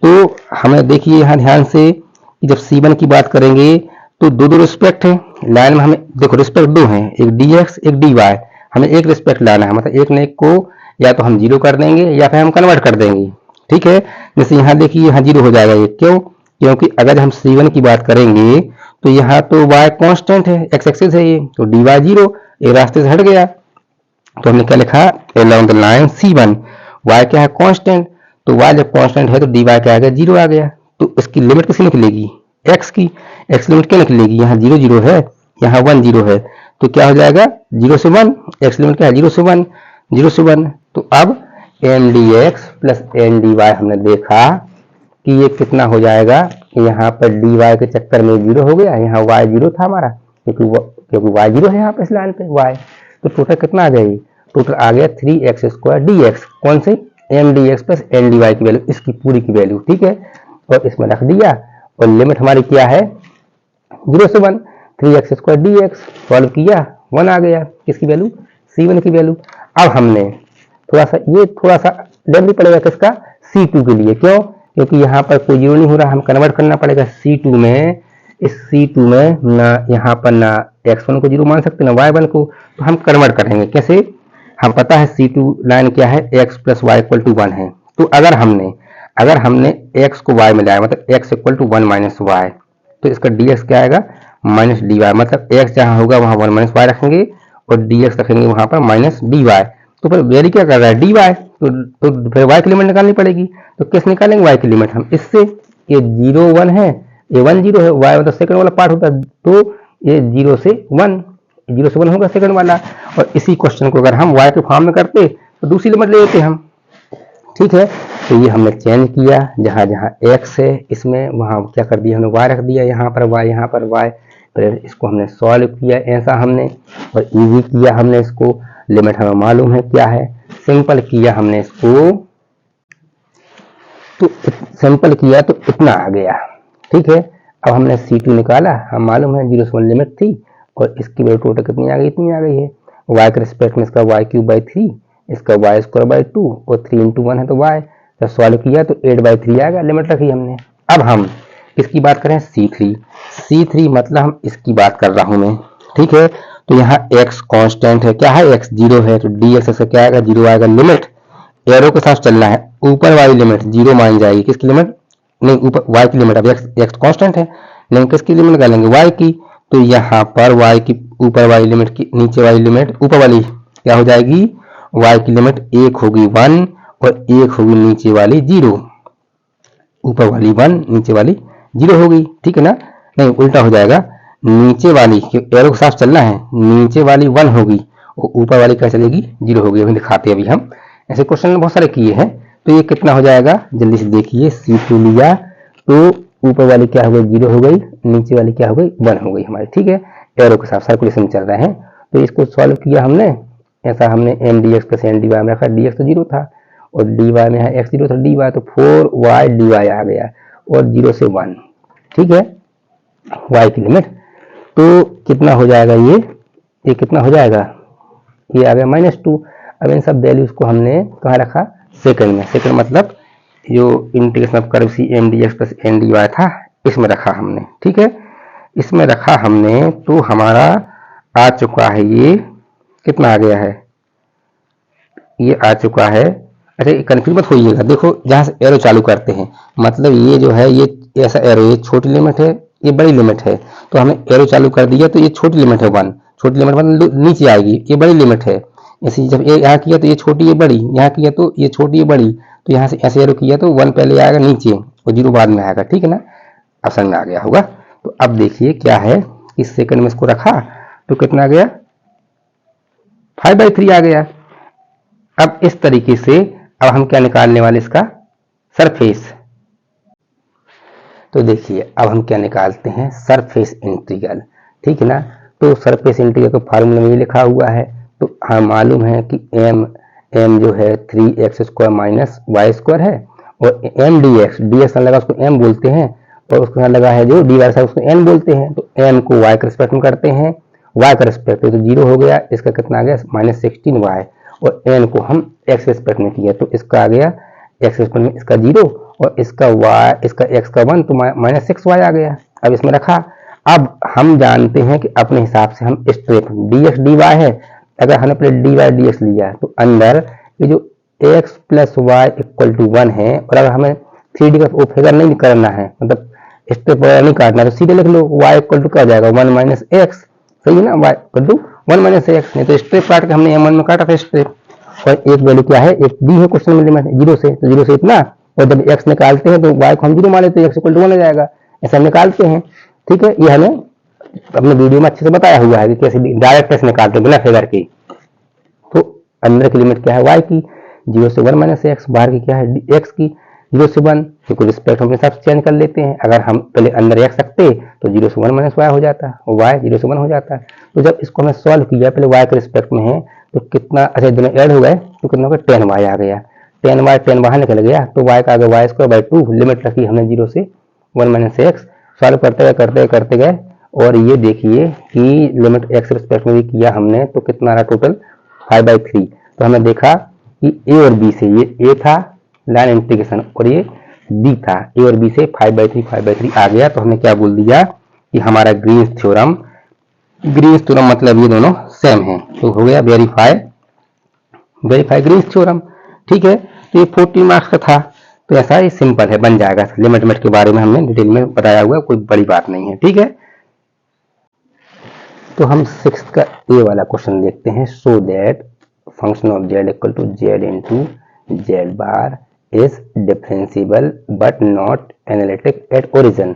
तो हमें देखिए यहाँ ध्यान से कि जब C1 की बात करेंगे तो दो रिस्पेक्ट है लाइन में, हमें देखो रिस्पेक्ट दो हैं, एक dx एक dy, हमें एक रिस्पेक्ट लाना है, मतलब एक ने एक को या तो हम 0 कर देंगे या फिर हम कन्वर्ट कर देंगे, ठीक है। जैसे यहाँ देखिए यहाँ 0 हो जाएगा ये, क्यों, क्योंकि अगर हम C1 की बात करेंगे तो यहाँ तो y कांस्टेंट है, x एक्सिस है ये, तो dy 0, ये रास्ते से हट गया, तो हमने क्या लिखा along the line C1, y क्या है कांस्टेंट, तो y जब कांस्टेंट है तो dy क्या आ गया 0 आ गया। तो इसकी लिमिट किसी निकलेगी, x की, x लिमिट क्या निकलेगी, यहाँ 0 0 है, यहाँ 1 0 है, तो क्या हो जाएगा 0 से 1, x लिमिट क्या है 0 से 1, 0 से 1। तो अब mdx प्लस ndy हमने देखा कि ये कितना हो जाएगा, यहाँ पर dy के चक्कर में 0 हो गया, यहाँ y 0 था हमारा, क्योंकि y 0 है यहाँ पे इस लाइन पे y, तो टोटल कितना आ गया, ये टोटल आ गया 3x स्क्वायर dx, कौन से mdx प्लस ndy की वैल्यू, इसकी पूरी की वैल्यू, ठीक है। और इसमें रख दिया और लिमिट हमारी क्या है 0 से 1, 3x स्क्वायर dx, सॉल्व किया 1 आ गया, किसकी वैल्यू C1 की वैल्यू। अब हमने थोड़ा सा लेंथ पड़ेगा किसका C2 के लिए। क्यों? क्योंकि यहाँ पर कोई जीरो नहीं हो रहा, हम कन्वर्ट करना पड़ेगा C2 में। इस C2 में ना यहाँ पर ना x1 को जीरो मान सकते ना y1 को, तो हम कन्वर्ट करेंगे। कैसे? हम पता है C2 लाइन क्या है, x plus y equal to 1 है। तो अगर हमने x को y में लाया, मतलब x equal to 1 minus y, तो इसका dx क्या आएगा, माइनस डी वाई। मतलब x जहाँ होगा वहाँ 1 माइनस वाई रखेंगे और dx रखेंगे वहाँ पर माइनस डी वाई। तो फिर वेरी क्या कर रहा है, डी वाई। तो फिर y की लिमिट निकालनी पड़ेगी। तो कैसे निकालेंगे y की लिमिट हम? इससे ये 0 1 है, ये 1 0 है, y मतलब सेकंड वाला पार्ट होता है, तो ये 0 से 1 होगा सेकंड वाला। और इसी क्वेश्चन को अगर हम y के फॉर्म में करते तो दूसरी लिमिट ले लेते हम। ठीक है, तो ये हमने चेंज किया, जहाँ जहाँ x है इसमें वहाँ क्या कर दिया हमने, y रख दिया, यहाँ पर y, यहाँ पर y। फिर इसको हमने सॉल्व किया ऐसा हमने, और इजी किया हमने इसको। लिमिट हमें मालूम है क्या है, सिंपल किया हमने इसको, तो सिंपल किया तो इतना आ गया। ठीक है, अब हमने C2 निकाला, हम मालूम है 0 से 1 लिमिट थी, और इसकी वैल्यू टोटल कितनी आ गई, इतनी आ गई है। y के रिस्पेक्ट में इसका y³ 3, इसका y² 2 और 3 into 1 है तो y। जब सॉल्व किया तो 8/3 आ गया, लिमिट रखी हमने। अब हम किसकी बात करें, C3 मतलब हम इसकी बात कर रहा हूं मैं। ठीक है, तो यहाँ x कांस्टेंट है, क्या है, x 0 है, तो dx से क्या आएगा, 0 आएगा। लिमिट एरो के साथ चलना है, ऊपर वाली लिमिट 0 मान जाएगी, किसकी लिमिट, नहीं ऊपर y की लिमिट। अब x कांस्टेंट है, लेकिन किसकी लिमिट निकालेंगे, y की। तो यहाँ पर y की ऊपर वाली लिमिट की नीचे वाली लिमिट, ऊपर वाली क्या हो जाएगी, y की लिमिट 1 होगी 1 और 1 होगी नीचे वाली 0। ऊपर वाली 1 नीचे वाली 0 होगी, ठीक है ना, नहीं उल्टा हो जाएगा, नीचे वाली एरो के साथ चलना है, नीचे वाली 1 होगी और ऊपर वाली क्या चलेगी, 0 होगी। अभी दिखाते हैं, अभी हम ऐसे क्वेश्चन बहुत सारे किए हैं। तो ये कितना हो जाएगा, जल्दी से देखिए, C2 लिया तो ऊपर वाली क्या हो गई, 0 हो गई, नीचे वाली क्या हो गई, 1 हो गई हमारी। ठीक है, एरो के साथ सर्कुलेशन चल रहे हैं। तो इसको सॉल्व किया हमने ऐसा, हमने m dx plus n dy में रखा, dx तो 0 था और dy में है x 0 था, dy तो 4y dy आ गया, और 0 से 1। ठीक है, y की लिमिट तो कितना हो जाएगा, ये कितना हो जाएगा, ये आ गया -2। अब इन सब वैल्यूज को हमने कहाँ रखा, सेकंड में। सेकंड मतलब जो integration of curve c m dx plus n dy था, इसमें रखा हमने। ठीक है, इसमें रखा हमने, तो हमारा आ चुका है, ये कितना आ गया है, ये आ चुका है। अच्छा, कंफ्यूज मत होइएगा, देखो जहाँ से एरो चालू करते हैं, मतलब ये जो है, ये ऐसा एरो, ये छोटी लिमिट है, ये बड़ी लिमिट है, तो हमने एरो चालू कर दिया तो ये छोटी लिमिट है 1, छोटी लिमिट मतलब नीचे आएगी, ये बड़ी लिमिट है। ऐसे जब ये यहाँ किया तो ये छोटी ये बड़ी, यहाँ किया तो ये छोटी ये बड़ी, तो यहाँ से ऐसे एरो किया तो 1 पहले आएगा नीचे और 0 बाद में आएगा। ठीक है ना, अब समझ में आ गया होगा। तो अब देखिए क्या है, इस सेकंड में इसको रखा तो कितना आ गया, 5/3 आ गया। अब इस तरीके से अब हम क्या निकालने वाले, इसका सरफेस। तो देखिए अब हम क्या निकालते हैं, सरफेस इंटीग्रल। ठीक है ना, तो सरफेस इंटीग्रल का फार्मूला में ये लिखा हुआ है। तो हमें मालूम है कि m जो है 3x² माइनस y² है, और m dx लगा उसको m बोलते हैं, और उसके साथ लगा है जो dy उसको n बोलते हैं। तो m को y के रिस्पेक्ट में करते हैं, y का रिस्पेक्ट तो 0 हो गया, इसका कितना आ गया -16y, और n को हम x रिस्पेक्ट में किया तो इसका आ गया x रिस्पेक्ट में इसका 0 और इसका y, इसका x का 1 तो -6y आ गया। अब इसमें रखा। अब हम जानते हैं कि अपने हिसाब से हम स्ट्रेट dx dy है, अगर हमने पहले dy dx लिया तो अंदर ये जो x plus y equal to 1 है, और अगर हमें 3D का वो फिगर नहीं करना है, मतलब स्टेप वगैरह नहीं काटना, तो सीधे लिख लो y इक्वल टू क्या हो जाएगा, 1 माइनस x। सही है ना, y equal to 1 minus x। नहीं तो स्टेप काट के हमने m1 में काटा था स्टेप, और एक वैल्यू क्या है, एक दी है क्वेश्चन में लिमिट 0 से, तो 0 से इतना, और जब x निकालते हैं तो y को हम 0 मान लेते हैं, x इक्वल टू 1 हो जाएगा, ऐसा निकालते हैं। ठीक है, ये हमें अपने वीडियो में अच्छे से बताया हुआ है कि कैसे डायरेक्ट कैसे निकालते हैं बिना फिगर के। तो अंदर की लिमिट क्या है, y की 0 से 1 माइनस x, बाहर की क्या है x की 0 से 1, क्योंकि रिस्पेक्ट हम अपने हिसाब से चेंज कर लेते हैं। अगर हम पहले अंदर x रखते तो 0 से 1 माइनस y हो जाता, और y 0 से 1 हो जाता। तो जब इसको हमने सॉल्व किया, पहले y के रिस्पेक्ट में है तो कितना, अच्छा दोनों ऐड हो गए तो कितना हो गया, 10y आ गया, 10 बाहर निकल गया, तो y का आ गया y²/2, लिमिट रखी हमने 0 से 1 माइनस x। सॉल्व करते गए और ये देखिए कि लिमिट x रिस्पेक्ट में भी किया हमने, तो कितना आ रहा टोटल 5/3। तो हमने देखा कि a और b से, ये a था लाइन इंटीग्रेशन, और ये b था, a और b से 5/3 आ गया। तो हमने क्या बोल दिया कि हमारा ग्रीन्स थ्योरम मतलब ये दोनों सेम है, तो हो गया वेरीफाई ग्रीन्स थ्योरम। ठीक है, तो ये 40 मार्क्स का था, तो ऐसा ही सिंपल है, बन जाएगा। लिमिट मेट के बारे में हमने डिटेल में बताया हुआ, कोई बड़ी बात नहीं है। ठीक है, तो हम 6 का ए वाला क्वेश्चन देखते हैं। So that function of z equal to z into z bar is differentiable but not analytic at origin.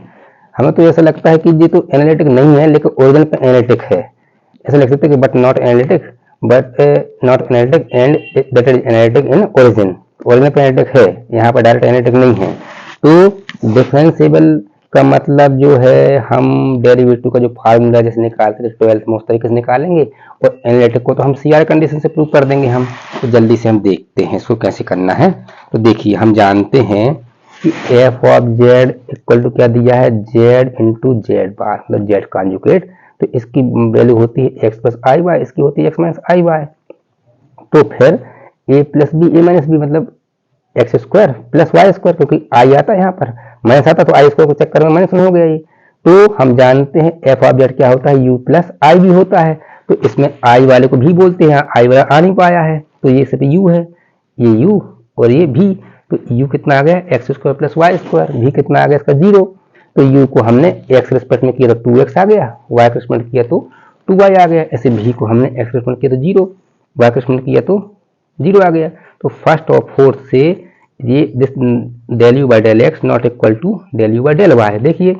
हमें तो ऐसा लगता है कि ये तो एनालिटिक नहीं है, लेकिन ओरिजिन पे एनालिटिक है। ऐसा लिख सकते हैं कि but not analytic and that is analytic in origin. Origin पे एनालिटिक है, यहाँ पर डायरेक्ट एनालिटिक नहीं है। तो डिफरेंशिएबल का मतलब जो है, हम डेरिवेटिव का जो फार्मूला जैसे निकालते थे 12th में, उस तरीके से निकालेंगे, और एनालिटिक को तो हम CR कंडीशन से प्रूव कर देंगे हम। तो जल्दी से हम देखते हैं इसको कैसे करना है। तो देखिए, हम जानते हैं कि f of z equal to क्या दिया है, z इंटू जेड बार, मतलब z कॉन्जुगेट। तो इसकी वैल्यू होती है x प्लस आई वाई, इसकी होती है x माइनस आई वाई। तो फिर a plus b, a minus b मतलब x square plus y square, क्योंकि आई आता है यहाँ पर, माइनस आता तो आई स्क्वायर को चेक करने में माइनस हो गया ये। तो हम जानते हैं एफ ऑफ जेड क्या होता है, यू प्लस आई भी होता है। तो इसमें आई वाले को भी बोलते हैं, आई वाला आ नहीं पाया है, तो ये सिर्फ यू है, ये यू और ये भी। तो यू कितना आ गया, x square plus y square. भी कितना आ गया इसका, 0। तो यू को हमने एक्स रिस्पेक्ट में किया तो 2x आ गया, वाई रिस्पेक्ट किया तो 2y आ गया। ऐसे भी को हमने एक्स रिस्पेक्ट किया तो 0, वाई रिस्पेक्ट किया तो 0 आ गया। तो फर्स्ट और फोर्थ से ये this del u by del x not equal to del u by del y, देखिए।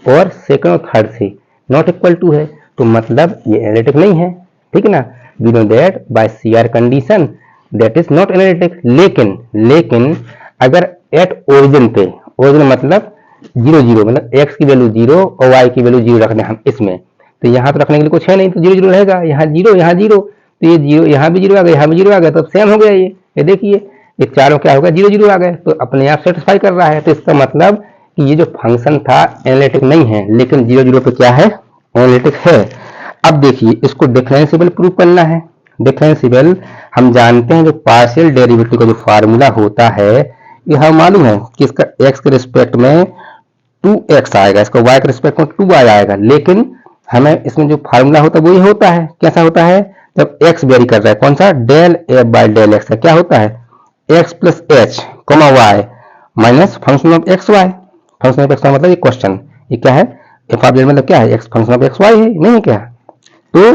और सेकंड और थर्ड से नॉट इक्वल टू है, तो मतलब ये एनालिटिक नहीं है। ठीक है ना, we know that by CR condition that is not analytic. लेकिन अगर एट ओरिजिन पे, ओरिजिन मतलब 0 0, मतलब x की वैल्यू 0 और y की वैल्यू 0 रखना हम इसमें, तो यहाँ तो रखने के लिए कुछ है नहीं, तो 0 0 रहेगा, यहाँ 0 यहाँ 0, तो ये 0 यहाँ भी 0 आ गया, यहाँ भी 0 आ गया, तो सेम हो गया ये देखिए, ये चारों क्या होगा, 0 0 आ गए, तो अपने आप सेटिस्फाई कर रहा है। तो इसका मतलब कि ये जो फंक्शन था एनालिटिक नहीं है, लेकिन 0 0 पे क्या है, एनालिटिक है। अब देखिए, इसको डिफरेंशिएबल प्रूव करना है। डिफरेंशिएबल हम जानते हैं, जो पार्शियल डेरिवेटिव का जो फार्मूला होता है, ये हमें मालूम है कि इसका x के रिस्पेक्ट में 2x आएगा, इसका y के रिस्पेक्ट में 2y आएगा। लेकिन हमें इसमें जो फार्मूला होता है वो ये होता है, कैसा होता है, जब x वेरी कर रहा है, कौन सा, del f by del x, क्या होता है, x plus h comma y minus function of x y. Function of x y मतलब ये क्वेश्चन, ये क्या है, एफ ऑफ जेड मतलब क्या है, x function of x y है, नहीं है क्या। तो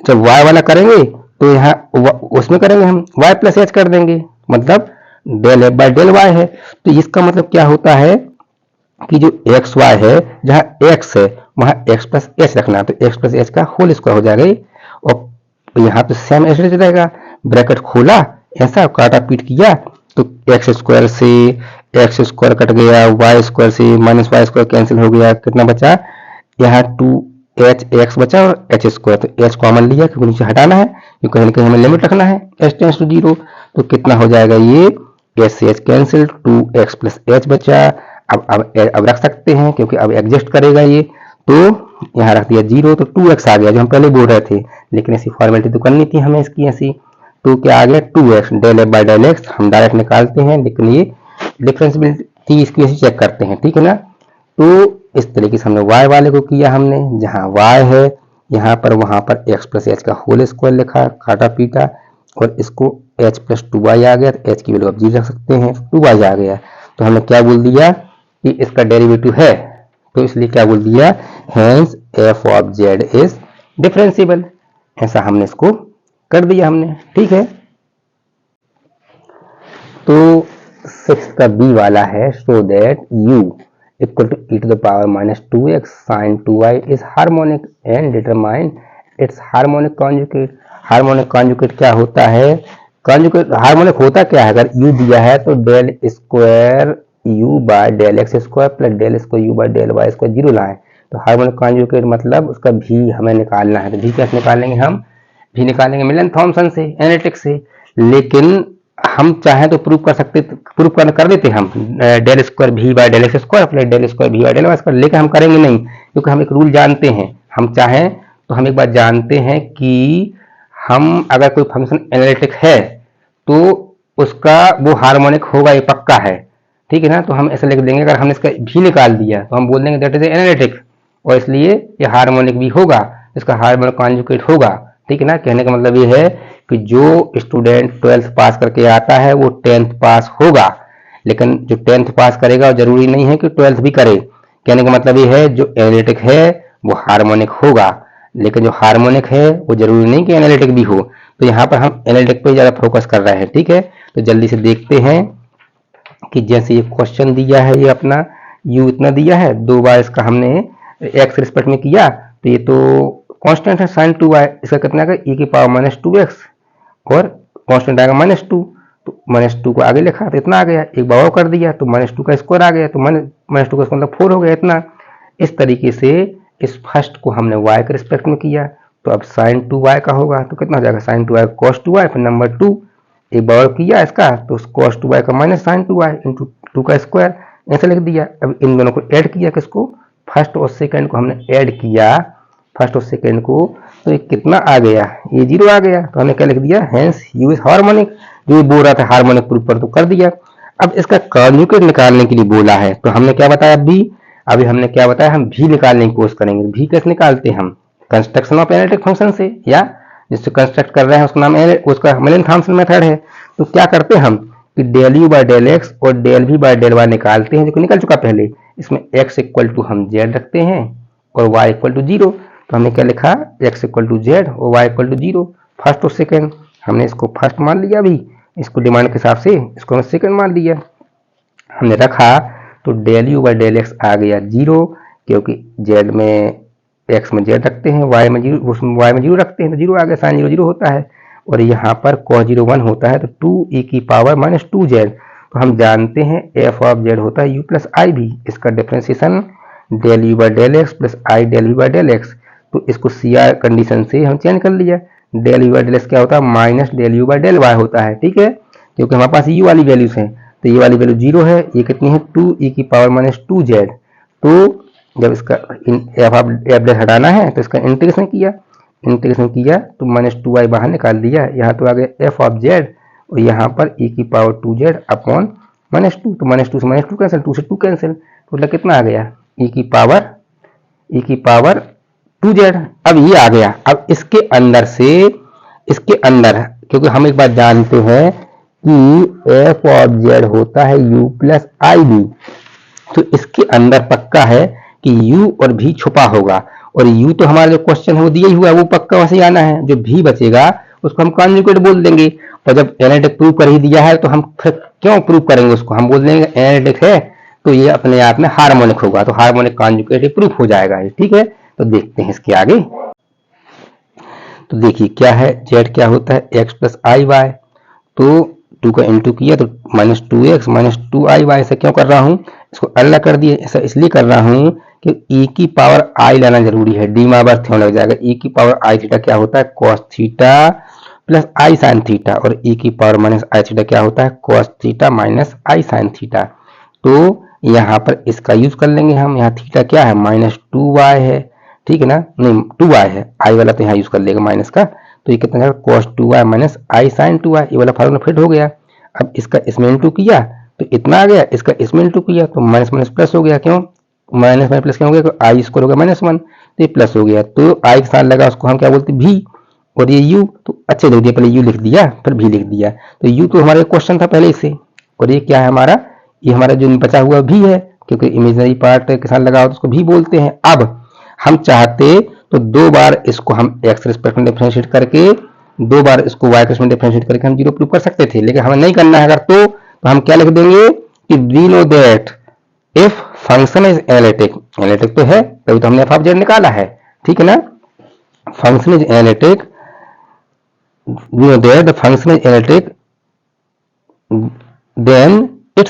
जब y वाला करेंगे तो यहाँ उसमें करेंगे हम y प्लस एच कर देंगे, मतलब del f by del y है। तो इसका मतलब क्या होता है कि जो एक्स वाई है, जहाँ x है वहाँ x प्लस एच रखना है, तो x प्लस एच का होल स्क्वायर हो जाएगा। और यहाँ पे सेम ऐसे रहेगा, ब्रैकेट खोला ऐसा, काटा पीट किया, तो एक्स स्क्वायर से एक्स स्क्वायर कट गया, वाई स्क्वायर से माइनस वाई स्क्वायर कैंसिल हो गया, कितना बचा, यहाँ 2h बचा और एच स्क्वायर, तो h कॉमन लिया क्योंकि नीचे हटाना है, क्योंकि कहीं ना कहीं हमें लिमिट रखना है, h टेंड्स टू 0। तो कितना हो जाएगा ये, एच से H cancel, 2x plus H बचा। अब रख सकते हैं क्योंकि अब एडजस्ट करेगा ये, तो यहाँ रख दिया 0, तो 2x आ गया जो हम पहले बोल रहे थे, लेकिन ऐसी फॉर्मेलिटी तो करनी थी हमें इसकी ऐसी। तो क्या आ गया, 2x del f by del x हम डायरेक्ट निकालते हैं, लेकिन ये डिफरेंशिएबिलिटी इसकी ऐसी चेक करते हैं। ठीक है ना, तो इस तरीके से हमने y वाले को किया, हमने जहाँ y है यहाँ पर, वहाँ पर x प्लस एच का होल स्क्वायर लिखा, काटा पीटा, और इसको h प्लस 2y आ गया, तो h की वैल्यू आप 0 रख सकते हैं, 2y आ गया। तो हमने क्या बोल दिया कि इसका डेरिवेटिव है, तो इसलिए क्या बोल दिया, hence f of z is differentiable. ऐसा हमने इसको कर दिया हमने। ठीक है, तो 6 का b वाला है, so that u equal to e to the power minus 2x sine 2y is harmonic and determine its harmonic conjugate. Harmonic conjugate क्या होता है, कॉन्जुगेट हार्मोनिक होता क्या है, अगर u दिया है तो del square u by del x square plus del square u by del y square 0 लाए, तो हार्मोनिक कॉन्जुगेट मतलब उसका भी हमें निकालना है। तो भी कैसे निकालेंगे, हम भी निकालेंगे मिलन थॉमसन से, एनालिटिक से। लेकिन हम चाहें तो प्रूव कर सकते, प्रूव कर देते हम डेल स्क्वायर भी by del x square plus del square भी बाय डेल वाई स्क्वायर, लेकिन हम करेंगे नहीं, क्योंकि हम एक रूल जानते हैं। हम चाहें तो हम एक बात जानते हैं कि हम अगर कोई फंक्शन एनालिटिक है तो उसका वो हार्मोनिक होगा, ये पक्का है, ठीक है ना। तो हम ऐसे लिख देंगे, अगर हमने इसका भी निकाल दिया तो हम बोल देंगे दैट इज एनालिटिक, और इसलिए ये हार्मोनिक भी होगा, इसका हार्मोनिक कॉन्जुगेट होगा, ठीक है ना। कहने का मतलब ये है कि जो स्टूडेंट 12th पास करके आता है वो 10th पास होगा, लेकिन जो 10th पास करेगा जरूरी नहीं है कि 12th भी करे। कहने का मतलब ये है जो एनालिटिक है वो हार्मोनिक होगा, लेकिन जो हार्मोनिक है वो जरूरी नहीं कि एनालिटिक भी हो। तो यहाँ पर हम एनालिटिक पे ज़्यादा फोकस कर रहे हैं, ठीक है। तो जल्दी से देखते हैं कि जैसे ये क्वेश्चन दिया है, ये अपना u इतना दिया है, 2 बार इसका हमने x रिस्पेक्ट में किया, तो ये तो कांस्टेंट है sin 2y, इसका कितना का e की पावर -2x, और कांस्टेंट आएगा -2, तो -2 को आगे लिखा तो इतना आ गया, एक बार और कर दिया तो -2 का स्क्वायर आ गया, तो -2 का मतलब 4 हो गया इतना। इस तरीके से इस फर्स्ट को हमने y के रिस्पेक्ट में किया, तो अब sin 2y का होगा तो कितना हो जाएगा sin 2y cos 2y, फिर नंबर 2 एक बार किया इसका तो cos 2y का माइनस sin 2y इंटू 2 का स्क्वायर, ऐसे लिख दिया। अब इन दोनों को ऐड किया, किसको, फर्स्ट और सेकंड को हमने ऐड किया, फर्स्ट और सेकंड को, तो ये कितना आ गया, ये 0 आ गया, तो हमने क्या लिख दिया, हेंस यू इज हार्मोनिक। जो ये बोल रहा था हार्मोनिक प्रूफ पर, तो कर दिया। अब इसका कॉन्जुगेट निकालने के लिए बोला है, तो हमने क्या बताया अभी हमने क्या बताया, हम भी निकालने की कोशिश करेंगे। भी कैसे निकालते हैं हम, कंस्ट्रक्शन ऑफ एनालिटिक फंक्शन से, या जिससे कंस्ट्रक्ट कर रहे हैं उसका नाम उसका मेलन-थॉम्सन मेथड है। तो क्या करते हैं हम कि del u by del x और del v by del y निकालते हैं, जो कि निकल चुका पहले। इसमें x इक्वल टू हम z रखते हैं और y इक्वल टू 0, तो हमने क्या लिखा, x इक्वल टू z और y इक्वल टू 0, फर्स्ट और सेकंड। हमने इसको फर्स्ट मान लिया, अभी इसको डिमांड के हिसाब से इसको हमने सेकंड मान लिया, हमने रखा, तो del u by del x आ गया 0, क्योंकि z में x में z रखते हैं, y में 0, उसमें y में 0 रखते हैं, तो 0 आ गया, साइन 0 0 होता है, और यहाँ पर cos 0 1 होता है, तो 2e की पावर -2z। तो हम जानते हैं f ऑफ z होता है u प्लस आई भी, इसका differentiation del u by del x plus i del u by del x. तो इसको सी आर कंडीशन से हम चेंज कर लिया, del u by del x क्या होता है, minus del u by del y होता है, ठीक है, क्योंकि हमारे पास u वाली वैल्यूज हैं। तो ये वाली वैल्यू 0 है, ये कितनी है, 2e की पावर -2z। तो जब इसका एफ हटाना है तो इसका इंटीग्रेशन किया तो -2y बाहर निकाल दिया, यहाँ तो आ गया f ऑफ z, और यहाँ पर e की पावर 2z अपॉन -2, तो -2 से -2 कैंसिल, 2 से 2 कैंसिल, तो मतलब कितना आ गया, e की पावर 2z। अब ये आ गया। अब इसके अंदर क्योंकि हम एक बात जानते हैं कि f ऑफ z होता है u प्लस आई बी, तो इसके अंदर पक्का है कि u और v छुपा होगा, और u तो हमारा जो क्वेश्चन है वो दिया ही हुआ है, वो पक्का वैसे आना है। जो v बचेगा उसको हम कॉन्जुगेट बोल देंगे, और जब एनालिटिक प्रूव कर ही दिया है तो हम फिर क्यों प्रूव करेंगे उसको, हम बोल देंगे एनालिटिक है तो ये अपने आप में हार्मोनिक होगा, तो हार्मोनिक कॉन्जुगेट प्रूफ हो जाएगा ये, ठीक है। तो देखते हैं इसके आगे। तो देखिए क्या है, z क्या होता है, x प्लस आई वाई, तो 2 का इंटू किया तो -2x -2i से क्यों कर रहा हूँ, इसको अलग कर दिए, ऐसा इसलिए कर रहा हूँ कि e की पावर i लाना जरूरी है, डी माइनस बार थ्योरम लग जाएगा। e की पावर i थीटा क्या होता है, cos theta plus i sin theta, और e की पावर माइनस i थीटा क्या होता है, cos theta minus i sin theta. तो यहाँ पर इसका यूज कर लेंगे हम, यहाँ थीटा क्या है, -2y है, ठीक है ना, नहीं 2y है, i वाला तो यहाँ यूज कर लेगा माइनस का, तो ये कितना है, cos 2y minus i sin 2y, ये वाला फार्मूला फिट हो गया। अब इसका इसमें इंटू किया तो इतना आ गया, इसका इसमें इंटू किया तो माइनस माइनस प्लस हो गया, क्यों माइनस माइनस प्लस क्यों हो गया, तो आई स्क्वायर हो गया -1, तो ये प्लस हो गया, तो आई के साथ लगा उसको हम क्या बोलते हैं भी, और ये यू तो अच्छे लिख दिया, पहले यू लिख दिया फिर भी लिख दिया, तो यू तो हमारा क्वेश्चन था पहले से, और ये क्या है हमारा, ये हमारा जो बचा हुआ भी है, क्योंकि इमेजनरी पार्ट के साथ लगा हो तो उसको भी बोलते हैं। अब हम चाहते तो 2 बार इसको हम एक्स रिस्पेक्ट में डिफरेंशिएट करके, 2 बार इसको वाई रिस्पेक्ट में डिफरेंशिएट करके हम 0 प्रूव कर सकते थे, लेकिन हमें नहीं करना है। अगर तो हम क्या लिख देंगे कि we know that if function is analytic, analytic तो है तभी तो हमने एफ ऑफ जेड निकाला है, ठीक है ना, function is analytic, we know that the function is analytic, then it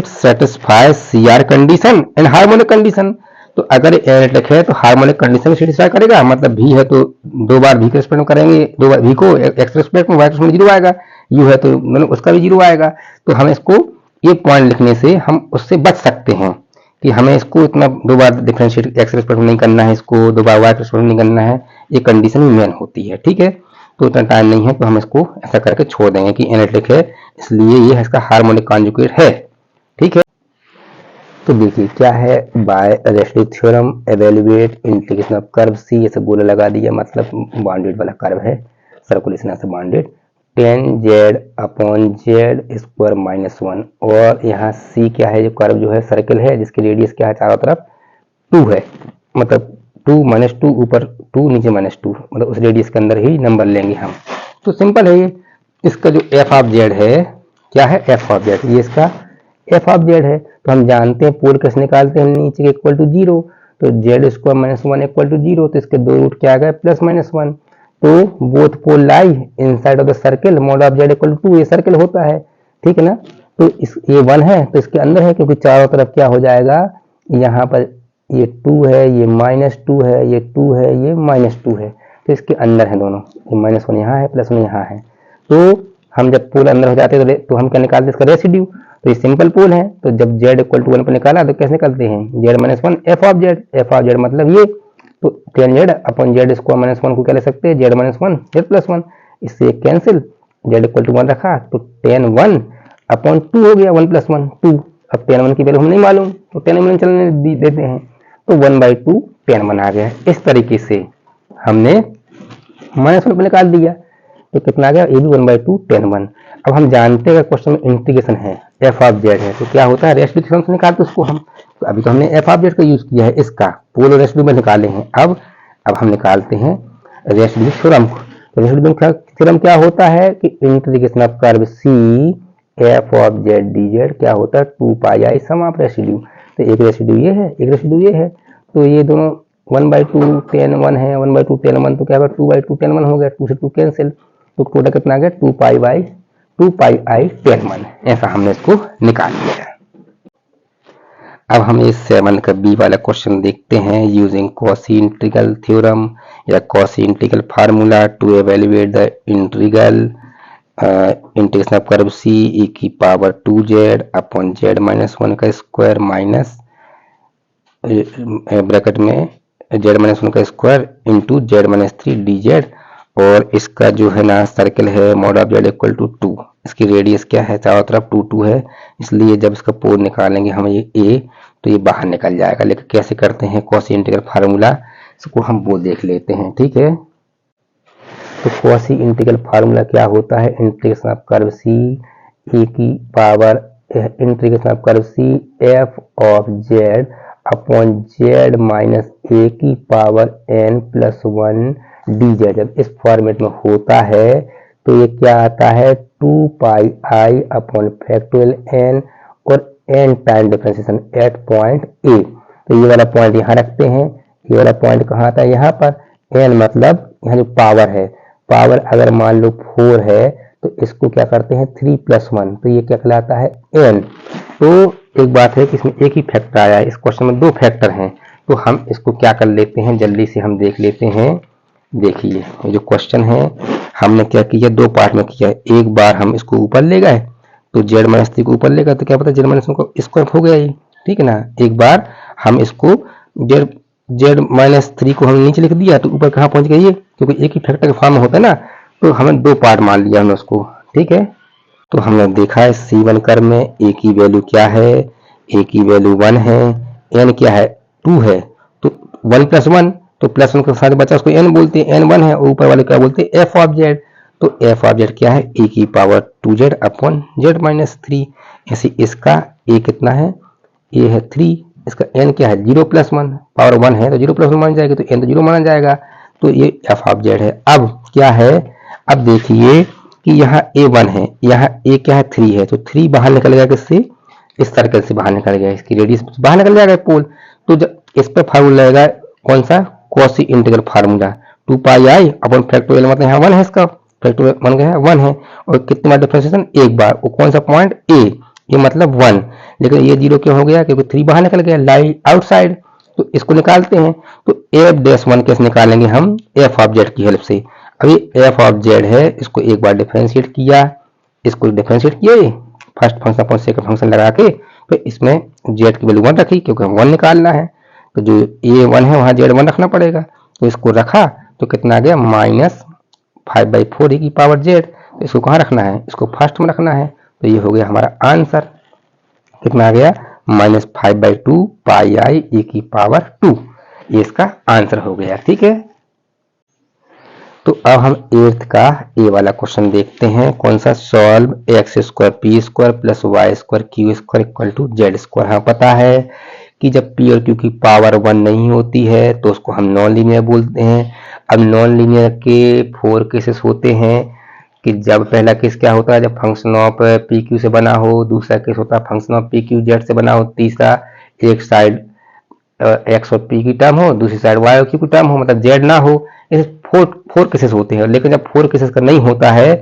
satisfies CR condition and harmonic condition. तो अगर एनालिटिक है तो हार्मोनिक कंडीशन सेटिस्फाई करेगा, मतलब भी है तो 2 बार भी के रिस्पेक्ट में करेंगे, 2 बार भी को एक्स रिस्पेक्ट में, वाई रिस्पेक्ट में 0 आएगा, यू है तो मतलब उसका भी 0 आएगा। तो हमें इसको ये पॉइंट लिखने से हम उससे बच सकते हैं कि हमें इसको इतना 2 बार डिफरेंशिएट एक्स रिस्पेक्ट में नहीं करना है, इसको 2 बार वाई रिस्पेक्ट में नहीं करना है, ये कंडीशन ही मेन होती है, ठीक है। तो उतना टाइम नहीं है, तो हम इसको ऐसा करके छोड़ देंगे कि एनालिटिक है, इसलिए ये इसका हार्मोनिक कॉन्जुगेट है। ठीक है, तो देखिए क्या है, by residue theorem evaluate integration of curve c, ऐसे गोला लगा दिया, मतलब बाउंडेड वाला कर्व है, सर्कुलेशन से bounded, ten Z upon Z square minus 1, और यहाँ सी क्या है, जो कर्व जो है सर्कल है, जिसकी रेडियस क्या है चारों तरफ 2 है, मतलब 2 माइनस 2 ऊपर 2 नीचे माइनस 2, मतलब उस रेडियस के अंदर ही नंबर लेंगे हम। तो सिंपल है ये, इसका जो एफ ऑफ जेड है, क्या है एफ ऑफ जेड, ये इसका एफ ऑफ जेड है। तो हम जानते हैं पोल कैसे निकालते हैं, नीचे के इक्वल टू 0, तो z square minus 1 equal to 0, तो इसके दो रूट क्या आ गए प्लस माइनस 1, तो both pole lie inside of the circle, mod of z equal to 2, ये सर्कल होता है, ठीक है ना। तो इस ये 1 है तो इसके अंदर है, क्योंकि चारों तरफ क्या हो जाएगा, यहाँ पर ये 2 है, ये माइनस 2 है, ये 2 है, ये माइनस 2 है, तो इसके अंदर है दोनों, ये माइनस 1 यहाँ है, प्लस 1 यहाँ है। तो हम जब पोल अंदर हो जाते हैं तो हम क्या निकालते हैं, इसका रेसिड्यू। तो ये सिंपल पोल है, तो जब z इक्वल टू 1 पर निकाला तो कैसे निकालते हैं, z minus 1 F of Z, F of Z मतलब ये, तो टेन जेड अपन जेड स्क्वायर माइनस 1 को क्या ले सकते हैं, जेड माइनस 1 जेड प्लस 1, इससे कैंसिल, z इक्वल टू 1 रखा तो टेन 1 अपॉन 2 हो गया, 1 प्लस 1 2, अब टेन 1 की वैल्यू हम नहीं मालूम, तो टेन 1 चलने देते हैं, तो 1/2 टेन 1 आ गया। इस तरीके से हमने माइनस 1 पर निकाल दिया, तो कितना आ गया, ये भी 1/2 टेन 1। अब हम जानते हैं क्वेश्चन में इंटीग्रेशन है, एफ ऑफ जेड है, तो क्या होता है रेसिड्यू थ्योरम से निकालते उसको हम, तो अभी तो हमने एफ ऑफ जेड का यूज किया है, इसका पोल रेसिड्यू में निकाले हैं। अब हम निकालते हैं रेसिड्यू थ्योरम को। तो रेसिड्यू थ्योरम क्या होता है कि integration of curve c f of z d z क्या होता है 2 pi I some of residue, तो एक रेसिड्यू ये है, एक रेसिड्यू ये है, तो ये दोनों 1/2 टेन 1 है, 1/2 टेन 1, तो क्या होगा 2/2 टेन 1 हो गया, 2 से 2 कैंसिल, तो टोटल कितना आ गया 2 पाई आई टेन 1, ऐसा हमने इसको निकाल लिया। अब हम इस 7 का बी वाला क्वेश्चन देखते हैं, यूजिंग कॉसी इंटीग्रल थ्योरम या Cauchy integral formula to evaluate the integral integration of curve c e की power 2z upon z minus 1 का स्क्वायर माइनस ब्रैकेट में z माइनस 1 का square into z minus 3 dz, और इसका जो है ना सर्कल है mod of z equal to 2, इसकी रेडियस क्या है चारों तरफ 2 है, इसलिए जब इसका पोल निकालेंगे हम ये a, तो ये बाहर निकल जाएगा। लेकिन कैसे करते हैं कॉसी इंटीग्रल फार्मूला, इसको हम वो देख लेते हैं, ठीक है। तो कॉसी इंटीग्रल फार्मूला क्या होता है, integration of curve c e की power integration of curve c f of z upon z minus a की पावर n प्लस 1 dz, जब इस फॉर्मेट में होता है तो ये क्या आता है 2 pi i upon factorial n और n time differentiation at point a. तो ये वाला पॉइंट यहाँ रखते हैं, ये वाला पॉइंट कहाँ आता है, यहाँ पर n मतलब यहाँ जो पावर है, पावर अगर मान लो 4 है तो इसको क्या करते हैं 3 + 1, तो ये क्या कहलाता है n। तो एक बात है कि इसमें एक ही फैक्टर आया है, इस क्वेश्चन में 2 फैक्टर हैं, तो हम इसको क्या कर लेते हैं जल्दी से हम देख लेते हैं। देखिए ये जो क्वेश्चन है हमने क्या किया, 2 पार्ट में किया। एक बार हम इसको ऊपर ले गए तो z माइनस 3 को ऊपर ले गए तो क्या पता z माइनस 1 को स्क्वायर हो गया ये, ठीक है ना। एक बार हम इसको z माइनस 3 को हमने नीचे लिख दिया तो ऊपर कहाँ पहुंच गए ये, क्योंकि एक ही फैक्टर का फॉर्म में होता है ना, तो हमने 2 पार्ट मान लिया हमने उसको, ठीक है। तो हमने देखा है C1 कर्व में a की वैल्यू क्या है, a की वैल्यू 1 है, n क्या है 2 है, तो 1 + 1, तो प्लस 1 के साथ बचा उसको n बोलते हैं, n 1 है, और ऊपर वाले क्या बोलते हैं f ऑफ z, तो f ऑफ z क्या है a की power 2z upon z minus 3। ऐसे इसका a कितना है, a है 3, इसका n क्या है 0 + 1, पावर 1 है तो 0 + 1 मान जाएगा, तो n तो 0 माना जाएगा, तो ये f ऑफ z है। अब क्या है, अब देखिए कि यहाँ a1 है, यहाँ a क्या है 3 है, तो 3 बाहर निकल गया, किससे इस सर्कल से बाहर निकल गया, इसकी रेडियस बाहर निकल जाएगा पोल, तो जब इस पर फार्मूला लगेगा कौन सा quasi integral formula 2 pi i upon factorial, मतलब यहाँ 1 है, इसका फैक्टोरियल 1 है 1 है, और कितनी बार डिफरेंशिएशन एक बार, वो कौन सा पॉइंट a, ये मतलब 1, लेकिन ये 0 क्यों हो गया, क्योंकि 3 बाहर निकल गया, लाई आउटसाइड, तो इसको निकालते हैं। तो f-1 कैसे निकालेंगे हम, f ऑफ z की हेल्प से। अभी f ऑफ z है, इसको एक बार डिफरेंशिएट किया, इसको डिफरेंशिएट किया first function upon second function लगा के, तो इसमें z की वैल्यू 1 रखी, क्योंकि 1 निकालना है, तो जो a1 है वहां z1 रखना पड़ेगा, तो इसको रखा तो कितना आ गया 5/4 e की पावर z। तो इसको कहाँ रखना है, इसको फर्स्ट में रखना है। तो ये हो गया हमारा आंसर, कितना आ गया, -5/2 पाई आई e की पावर 2। ये इसका आंसर हो गया। ठीक है, तो अब हम 8th का ए वाला क्वेश्चन देखते हैं। कौन सा, solve x² p² plus y² q² equal to z²। हाँ, पता है कि जब p और q की पावर 1 नहीं होती है तो उसको हम नॉन लीनियर बोलते हैं। अब नॉन लीनियर के 4 केसेस होते हैं कि जब पहला केस क्या होता है, जब फंक्शन ऑफ पी क्यू से बना हो, दूसरा केस होता है function of p Q Z से बना हो, तीसरा एक साइड एक्स और पी की टर्म हो, दूसरी साइड वाई और क्यू की टर्म हो, मतलब जेड ना हो। ऐसे फोर केसेस होते हैं। लेकिन जब 4 केसेस का नहीं होता है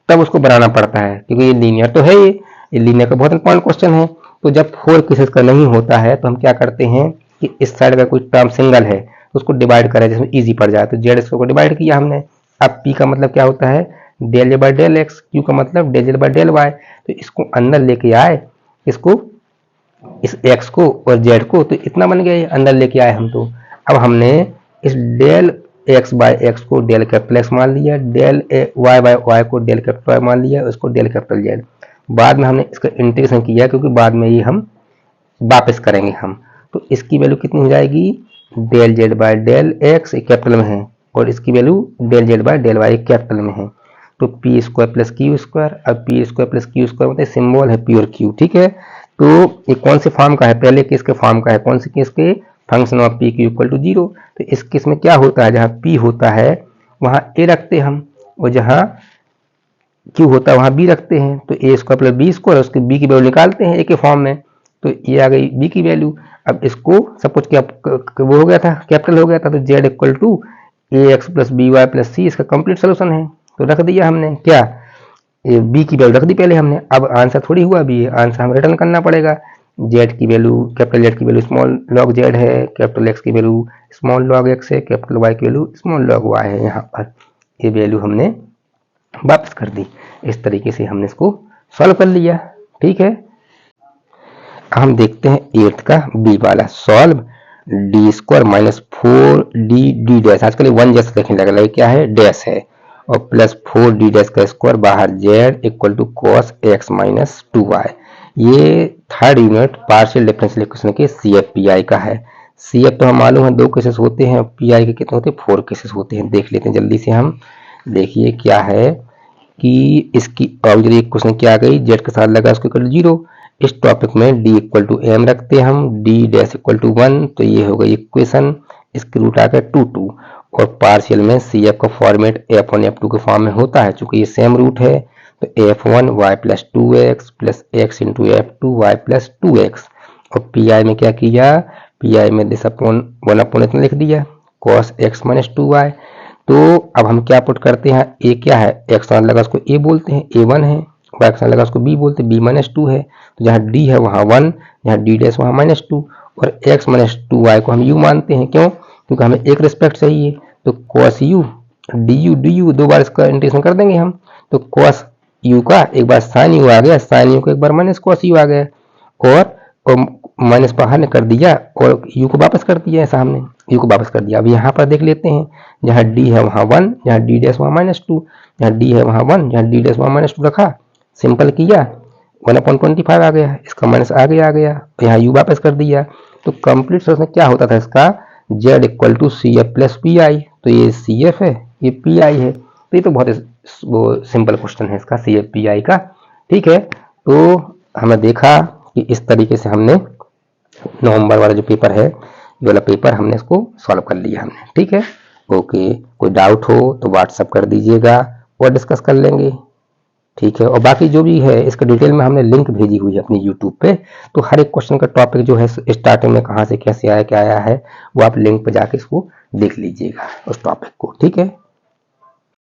तब उसको बनाना पड़ता है, क्योंकि ये लीनियर तो है, ये लीनियर का बहुत इंपॉर्टेंट क्वेश्चन है। तो जब 4 केसेस का नहीं होता है तो हम क्या करते हैं कि इस साइड का कोई टर्म सिंगल है तो उसको डिवाइड करें जिसमें इजी पड़ जाए। तो जेड इसको डिवाइड किया हमने। अब पी का मतलब क्या होता है, del j by del x, q का मतलब del j by del y. तो इसको अंदर लेके आए, इसको, इस x को और z को, तो इतना बन गया, अंदर लेके आए हम। तो अब हमने इस डेल x बाय x को डेल कैपिटल x मान लिया, डेल y बाय y को डेल कैपिटल y मान लिया, उसको डेल कैपिटल z। बाद में हमने इसका इंटीग्रेशन किया क्योंकि बाद में ये हम वापस करेंगे हम। तो इसकी वैल्यू कितनी हो जाएगी, del z by del x capital में है और इसकी value del z by del y capital में है। तो p² प्लस q²। अब p² प्लस q² मतलब सिंबल है p और q। ठीक है, तो ये कौन से फॉर्म का है, पहले केस के फॉर्म का है। कौन से केस के, function of p q equal to 0। तो इस केस में क्या होता है, जहाँ p होता है वहाँ a रखते हैं हम, और जहाँ q होता है वहाँ b रखते हैं। तो a² प्लस b² और उसके b की वैल्यू निकालते हैं a के फॉर्म में। तो ये आ गई b की वैल्यू। अब इसको सपोज क्या वो हो गया था, कैपिटल हो गया था, तो z equal to ax plus by प्लस c इसका कंप्लीट सोल्यूशन है। तो रख दिया हमने क्या, ये बी की वैल्यू रख दी पहले हमने। अब आंसर थोड़ी हुआ बी, आंसर हम रिटर्न करना पड़ेगा। जेड की वैल्यू, कैपिटल जेड की वैल्यू स्मॉल लॉग जेड है, कैपिटल एक्स की वैल्यू स्मॉल लॉग एक्स है, कैपिटल वाई की वैल्यू स्मॉल लॉग वाई है। यहाँ पर ये वैल्यू हमने वापस कर दी। इस तरीके से हमने इसको सॉल्व कर लिया। ठीक है, हम देखते हैं 8th का बी वाला, solve d² minus 4d d dash. आजकल 1 जैसा देखने लगा, क्या है, डैश है, और प्लस 4d डैश का स्क्वायर बाहर z equal to cos x minus 2y। ये third unit partial differential equation के CF/PI का है। CF तो हम मालूम है 2 केसेस होते हैं, PI के कितने होते हैं, 4 केसेस होते हैं। देख लेते हैं जल्दी से हम। देखिए क्या है कि इसकी ऑक्सिलरी इक्वेशन क्या आ गई, z के साथ लगा उसको इक्वल टू 0। इस टॉपिक में d इक्वल टू m रखते हैं हम, d डैश इक्वल टू 1। तो ये हो गई इक्वेशन, इसकी रूट आ गया 2 और पार्शियल में CF का फॉर्मेट f1 f2 के फॉर्म में होता है। चूंकि ये सेम रूट है तो f1 y plus 2x plus x into f2 y plus 2x। और PI में क्या किया, PI में दिस अपॉन 1 अपॉन इतना लिख दिया, cos x माइनस 2y। तो अब हम क्या पुट करते हैं, a क्या है, x लगा उसको a बोलते हैं, a1 है, y लगा उसको b बोलते हैं, b माइनस 2 है। तो जहाँ d है वहाँ 1, जहाँ d डैश वहाँ माइनस 2, और x माइनस 2y को हम u मानते हैं। क्यों, क्योंकि हमें एक रिस्पेक्ट चाहिए। तो cos u du 2 बार इसका इंटीग्रेशन कर देंगे हम। तो cos u का एक बार sin u आ गया, sin u का एक बार माइनस cos u आ गया, और माइनस बाहर ने कर दिया और u को वापस कर दिया। ऐसा हमने u को वापस कर दिया। अब यहाँ पर देख लेते हैं, जहाँ d है वहाँ 1, जहाँ d डैश वहाँ माइनस 2, जहाँ d है वहाँ 1, जहाँ d डैश वहाँ माइनस 2 रखा, सिंपल किया, 1/25 आ गया, इसका माइनस आगे आ गया, यहाँ u वापस कर दिया। तो कंप्लीट सोल्यूशन क्या होता था इसका, z equal to CF plus PI। तो ये CF है, ये PI है। तो ये तो बहुत वो सिंपल क्वेश्चन है इसका CF/PI का। ठीक है, तो हमने देखा कि इस तरीके से हमने नवंबर वाला जो पेपर है, ये वाला पेपर हमने इसको सॉल्व कर लिया हमने। ठीक है, ओके, कोई डाउट हो तो व्हाट्सअप कर दीजिएगा और डिस्कस कर लेंगे। ठीक है, और बाकी जो भी है इसका डिटेल में हमने लिंक भेजी हुई है अपनी यूट्यूब पे। तो हर एक क्वेश्चन का टॉपिक जो है स्टार्टिंग में कहाँ से कैसे आया क्या आया है, वो आप लिंक पे जाके इसको देख लीजिएगा उस टॉपिक को। ठीक है।